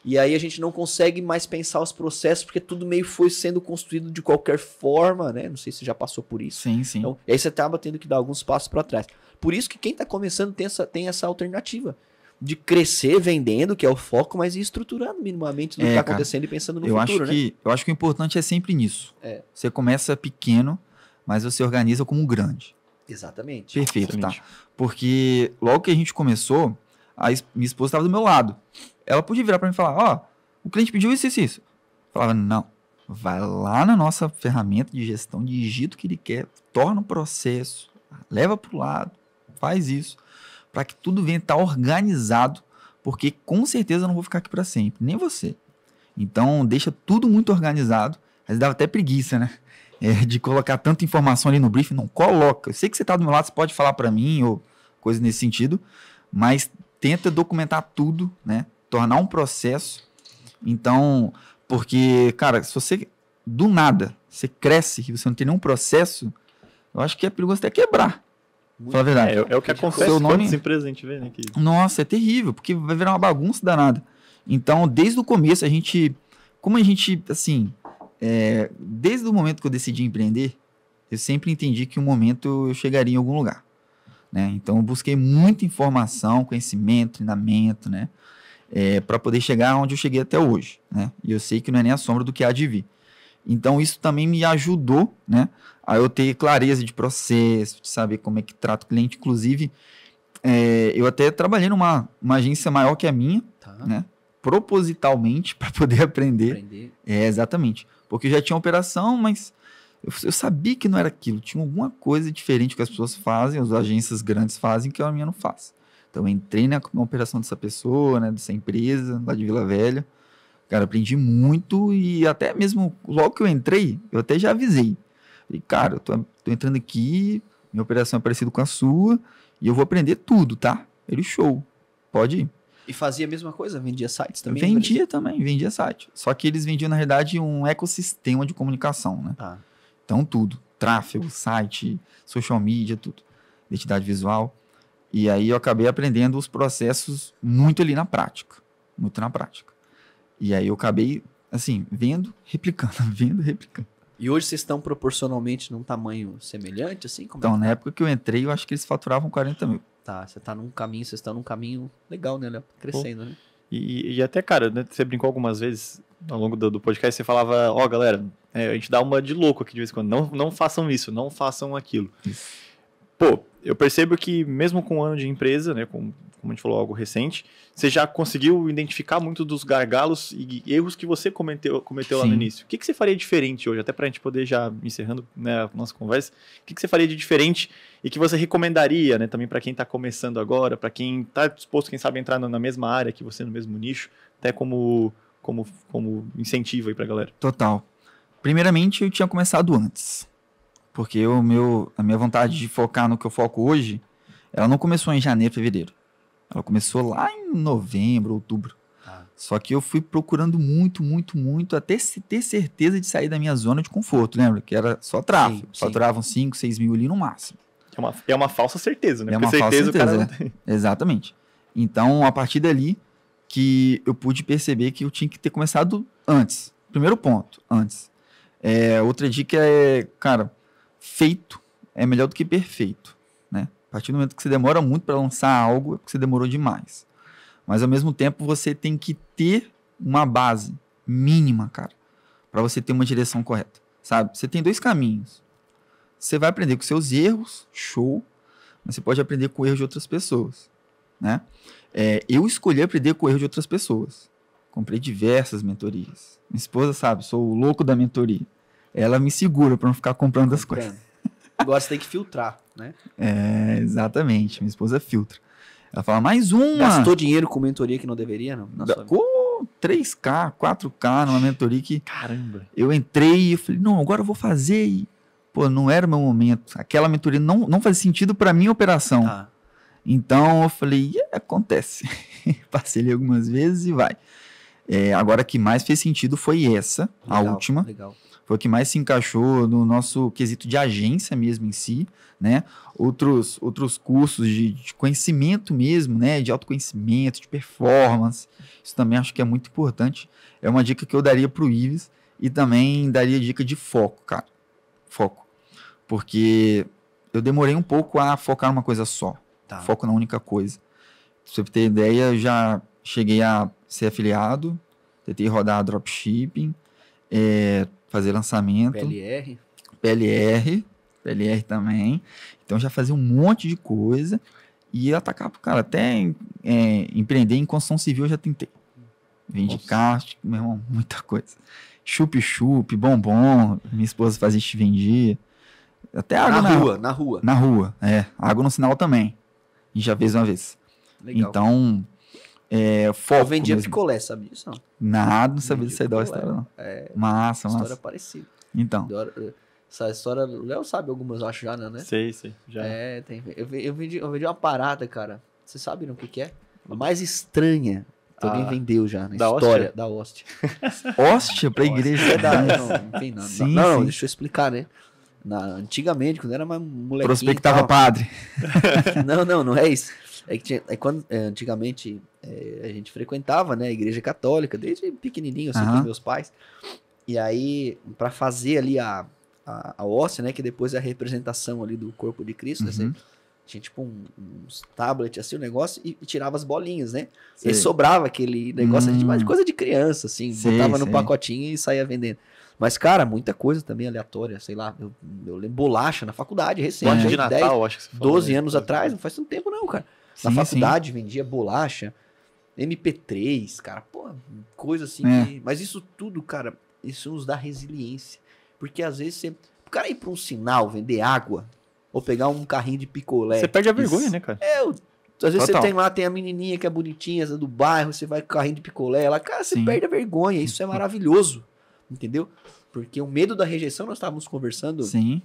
e aí a gente não consegue mais pensar os processos, porque tudo meio foi sendo construído de qualquer forma, né? Não sei se você já passou por isso. Sim, sim. Então, e aí você acaba tendo que dar alguns passos para trás. Por isso que quem tá começando tem essa alternativa de crescer vendendo, que é o foco, mas ir estruturando minimamente no que tá cara, acontecendo e pensando no eu futuro, acho né? que, eu acho que o importante é sempre nisso. É. Você começa pequeno, mas você organiza como grande. Exatamente. Perfeito, Excelente. tá? Porque logo que a gente começou, minha esposa estava do meu lado. Ela podia virar para mim e falar, ó, o cliente pediu isso, isso, isso. Eu falava, não, vai lá na nossa ferramenta de gestão, digita o que ele quer, torna o processo, leva para o lado, faz isso, para que tudo venha estar organizado, porque com certeza eu não vou ficar aqui para sempre, nem você. Então, deixa tudo muito organizado. Às vezes dava até preguiça, né? De colocar tanta informação ali no briefing. Não, coloca. Eu sei que você está do meu lado, você pode falar para mim ou coisa nesse sentido, mas tenta documentar tudo, né? Tornar um processo. Então, porque, cara, se você, do nada, você cresce e você não tem nenhum processo, eu acho que é perigoso até quebrar. Fala a verdade. É o que acontece Seu nome- quantas empresas a gente vê, né? Que... Nossa, é terrível, porque vai virar uma bagunça danada. Então, desde o começo, como a gente, assim, desde o momento que eu decidi empreender, eu sempre entendi que um momento eu chegaria em algum lugar, né? Então, eu busquei muita informação, conhecimento, treinamento, né? Para poder chegar onde eu cheguei até hoje, né? E eu sei que não é nem a sombra do que há de vir. Então, isso também me ajudou, né? A eu ter clareza de processo, de saber como é que trato o cliente. Inclusive, eu até trabalhei numa agência maior que a minha, Tá. né? Propositalmente, para poder aprender. Aprender. Exatamente. Porque eu já tinha operação, mas eu sabia que não era aquilo. Tinha alguma coisa diferente que as pessoas fazem, as agências grandes fazem, que a minha não faz. Então, eu entrei na operação dessa pessoa, né? Dessa empresa, lá de Vila Velha. Cara, aprendi muito e até mesmo logo que eu entrei, eu até já avisei. Falei, cara, eu tô entrando aqui, minha operação é parecida com a sua e eu vou aprender tudo, tá? Ele, show, pode ir. E fazia a mesma coisa? Vendia sites também? Vendia site. Só que eles vendiam, na realidade, um ecossistema de comunicação, né? Tá. Então, tudo. Tráfego, site, social media, tudo. Identidade visual. E aí eu acabei aprendendo os processos muito ali na prática. Muito na prática. E aí eu acabei, assim, vendo, replicando. E hoje vocês estão proporcionalmente num tamanho semelhante, assim? Como Então, é que na época que eu entrei, eu acho que eles faturavam 40 mil. tá? Você tá num caminho, vocês estão num caminho legal, né, Léo? Crescendo, né? E até, cara, né, você brincou algumas vezes ao longo do podcast, você falava, ó, galera, a gente dá uma de louco aqui de vez em quando, não façam isso, não façam aquilo. Isso. Pô, eu percebo que mesmo com um ano de empresa, né, com como a gente falou, algo recente, você já conseguiu identificar muito dos gargalos e erros que você cometeu lá no Sim. início. O que você faria diferente hoje? Até pra gente poder já encerrando, né, a nossa conversa, o que você faria de diferente e que você recomendaria, né, também para quem está começando agora, para quem está disposto, quem sabe, entrar na mesma área que você, no mesmo nicho, até como incentivo aí pra galera? Total. Primeiramente, eu tinha começado antes. Porque a minha vontade de focar no que eu foco hoje, ela não começou em janeiro, fevereiro. Ela começou lá em novembro, outubro. Só que eu fui procurando muito, até ter certeza de sair da minha zona de conforto, lembra? Que era só tráfego. Sim. Faturavam 5, 6 mil ali no máximo. É uma falsa certeza, né? É Porque uma falsa certeza o cara certeza, não tem. Exatamente. Então, a partir dali, que eu pude perceber que eu tinha que ter começado antes. Primeiro ponto, antes. Outra dica é, cara, feito é melhor do que perfeito, né? A partir do momento que você demora muito para lançar algo, é porque você demorou demais. Mas, ao mesmo tempo, você tem que ter uma base mínima, cara, para você ter uma direção correta, sabe? Você tem 2 caminhos. Você vai aprender com seus erros, show, mas você pode aprender com o erro de outras pessoas, né? Eu escolhi aprender com o erro de outras pessoas. Comprei diversas mentorias. Minha esposa sabe, sou o louco da mentoria. Ela me segura para não ficar comprando as coisas. Agora você tem que filtrar, né? Exatamente. Minha esposa filtra. Ela fala, mais uma. Gastou dinheiro com mentoria que não deveria, não? Na sua vida? 3K, 4K numa mentoria que Caramba. eu entrei e eu falei, não, agora eu vou fazer. E, pô, não era o meu momento. Aquela mentoria não fazia sentido para minha operação. Tá. Então eu falei, acontece. Parcelei algumas vezes e vai. Agora a que mais fez sentido foi essa, a Legal, última. Legal. Foi o que mais se encaixou no nosso quesito de agência mesmo em si, né? Outros cursos de conhecimento mesmo, né? De autoconhecimento, de performance. Isso também acho que é muito importante. É uma dica que eu daria para o Ives e também daria dica de foco, cara. Foco. Porque eu demorei um pouco a focar numa coisa só. Tá. Foco na única coisa. Pra você ter ideia, eu já cheguei a ser afiliado, tentei rodar dropshipping, fazer lançamento. PLR também. Então já fazia um monte de coisa e atacar pro cara. Até empreender em construção civil eu já tentei. Vendi kart, meu irmão, muita coisa. Chup-chup, bombom, minha esposa fazia e vendia. Até água Na rua. Na rua, água no sinal também. E já fez uma vez. Legal. Então, foco Eu vendia mesmo. picolé, sabia disso? Não. Nada, não sabia Vendia disso aí da picolé. história, não. Massa. Massa. História parecida. Então, Essa história, o Léo sabe algumas, eu acho já, né? Sei, já. Tem. Eu vendi uma parada, cara. Vocês sabem o que é? A mais estranha que alguém vendeu já na da história hóstia? da hóstia. hóstia pra igreja. Verdade, não tem nada. Sim, não, sim. deixa eu explicar, né? Antigamente, quando era mais molequinho. Prospectava e tal. padre. Não é isso. É que quando antigamente a gente frequentava, né, a igreja católica, desde pequenininho, assim, com os meus pais. E aí, pra fazer ali a hóstia, né, que depois é a representação ali do corpo de Cristo, né, tinha tipo uns tablets, assim, o negócio, e tirava as bolinhas, né? Sei. E sobrava aquele negócio de coisa de criança, assim, Sei, botava no sei. pacotinho e saía vendendo. Mas, cara, muita coisa também aleatória, sei lá, eu lembro bolacha na faculdade, recente, Bolacha aí, de 10, Natal, acho que você falou. 12 né? anos atrás, não faz tanto tempo não, cara. Na Sim, faculdade vendia bolacha, MP3, cara, pô, coisa assim. Mas isso tudo, cara, isso nos dá resiliência. Porque às vezes o cara ir pra um sinal, vender água, ou pegar um carrinho de picolé. Você perde a vergonha, né, cara? Às vezes Total. você tem a menininha que é bonitinha, essa do bairro, você vai com o carrinho de picolé, ela, cara, você Sim. perde a vergonha, isso é maravilhoso, entendeu? Porque o medo da rejeição, nós estávamos conversando Sim,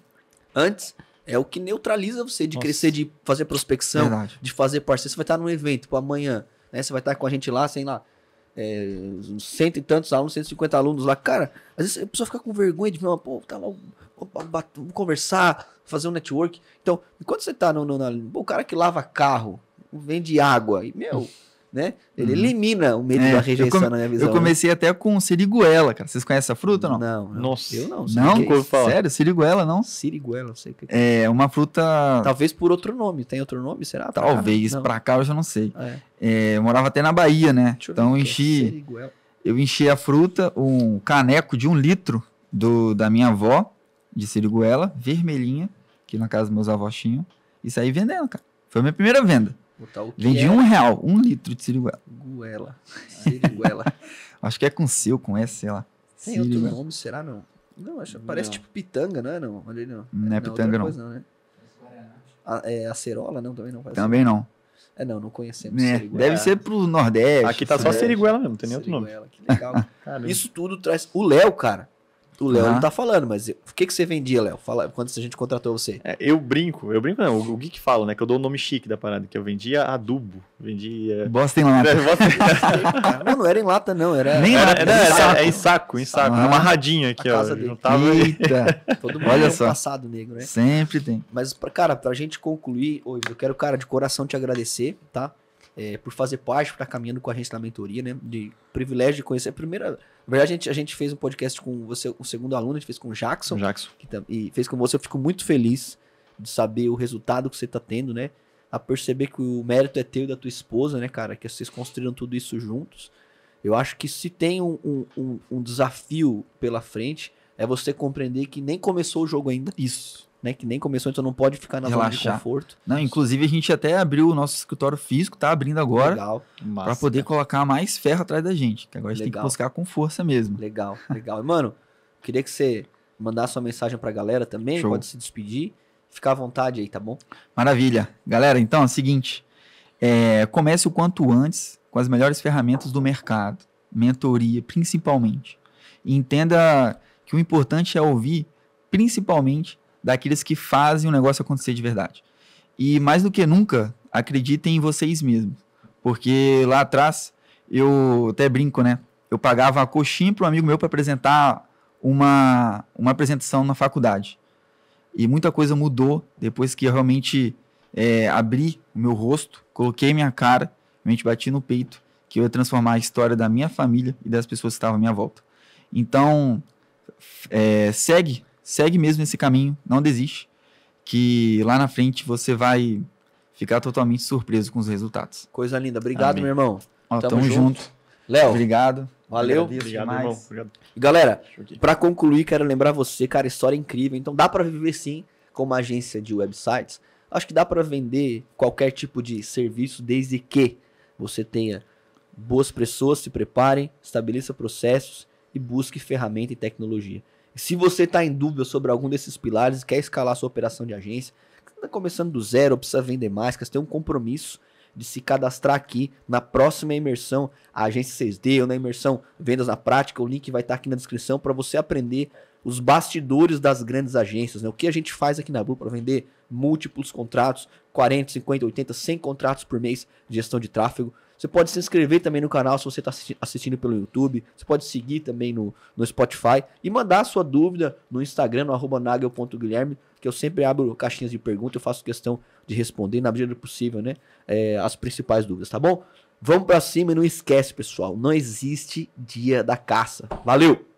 antes, é o que neutraliza você de Nossa. crescer, de fazer prospecção, verdade. de fazer parceiro. Você vai estar num evento, tipo, amanhã, né? Você vai estar com a gente lá, sei lá, uns 100 e tantos alunos, 150 alunos lá. Cara, às vezes a pessoa fica com vergonha de ver pô, tá lá, vamos conversar, fazer um network. Então, enquanto você tá o cara que lava carro, vende água, e, né? Ele elimina o medo da rejeição na minha visão. Eu comecei até com siriguela, cara. Vocês conhecem essa fruta ou não? Não. Nossa. Eu não. Não? Sei o que é isso. Sério? Siriguela, não? Siriguela, não sei o que é. É uma fruta... Talvez por outro nome. Tem outro nome, será? Talvez, Não. pra cá eu já não sei. É. Eu morava até na Bahia, né? Deixa eu Então ver o que é siriguela. eu enchi a fruta, um caneco de 1 litro da minha avó, de siriguela, vermelhinha, que na casa dos meus avós tinham, e saí vendendo, cara. Foi a minha primeira venda. Botar o que Vendi é R$1, 1 litro de siriguela. Guela. Siriguela. Acho que é com C ou com S, sei lá. Tem outro Siriguela. nome, será não? Não, parece tipo pitanga, não é não? Olha aí, não. Não é pitanga, outra não. coisa, né? É acerola, não? Também não parece. Também não. Não conhecemos É, siriguela. deve ser pro Nordeste. Aqui tá só Sudeste. siriguela mesmo, não tem nem outro nome. Siriguela, que legal. Caramba. Isso tudo traz... O Léo, cara. O Léo Aham. não tá falando, mas o que você vendia, Léo? Fala quando a gente contratou você. Eu brinco não, o Gui que fala, né, que eu dou o nome chique da parada, que eu vendia adubo, vendia... Bosta em lata. Não era em lata, não. Era, Nem lata, É em saco, Ah. amarradinho aqui, A ó. casa dele. Juntava Eita, todo mundo Olha tem um só. passado negro, né? sempre tem. Mas, cara, pra gente concluir, eu quero, cara, de coração te agradecer, tá? Por fazer parte, por estar caminhando com a gente na mentoria, né? De privilégio de conhecer. Na verdade, a gente fez um podcast com você, o segundo aluno, a gente fez com o Jackson. E fez com você. Eu fico muito feliz de saber o resultado que você tá tendo, né? A perceber que o mérito é teu e da tua esposa, né, cara? Que vocês construíram tudo isso juntos. Eu acho que se tem um desafio pela frente, é você compreender que nem começou o jogo ainda. Isso. Né? Que nem começou, então não pode ficar na zona de Relaxar. conforto. Não, inclusive, a gente até abriu o nosso escritório físico, tá abrindo agora, Legal, pra poder colocar mais ferro atrás da gente. Que agora a gente tem que Legal. buscar com força mesmo. legal. E, mano, queria que você mandasse sua mensagem pra galera também, Show. pode se despedir. Fica à vontade aí, tá bom? Maravilha. Galera, então é o seguinte, comece o quanto antes com as melhores ferramentas do mercado, mentoria principalmente. E entenda que o importante é ouvir principalmente daqueles que fazem o negócio acontecer de verdade. E mais do que nunca, acreditem em vocês mesmos. Porque lá atrás, eu até brinco, né? Eu pagava a coxinha para um amigo meu para apresentar uma apresentação na faculdade. E muita coisa mudou depois que eu realmente abri o meu rosto, coloquei minha cara, realmente bati no peito, que eu ia transformar a história da minha família e das pessoas que estavam à minha volta. Então, segue mesmo esse caminho, não desiste, que lá na frente você vai ficar totalmente surpreso com os resultados. Coisa linda. Obrigado, Amém. meu irmão. Ó, Tamo tamo junto. Léo, Obrigado. valeu. Agradeço Obrigado, demais. irmão. Obrigado. E galera, Deixa eu aqui. pra concluir, quero lembrar você, cara, história incrível. Então dá pra viver sim com uma agência de websites. Acho que dá pra vender qualquer tipo de serviço desde que você tenha boas pessoas, se preparem, estabeleça processos e busque ferramenta e tecnologia. Se você está em dúvida sobre algum desses pilares, quer escalar sua operação de agência, está começando do zero, precisa vender mais, quer ter um compromisso de se cadastrar aqui na próxima imersão, a agência 6D ou na imersão Vendas na Prática, o link vai estar aqui na descrição para você aprender os bastidores das grandes agências, né? O que a gente faz aqui na Blue para vender múltiplos contratos, 40, 50, 80, 100 contratos por mês de gestão de tráfego. Você pode se inscrever também no canal se você está assistindo pelo YouTube. Você pode seguir também no Spotify e mandar a sua dúvida no Instagram, no @nagel.guilherme, que eu sempre abro caixinhas de perguntas, eu faço questão de responder na medida do possível, né? As principais dúvidas, tá bom? Vamos pra cima e não esquece, pessoal, não existe dia da caça. Valeu!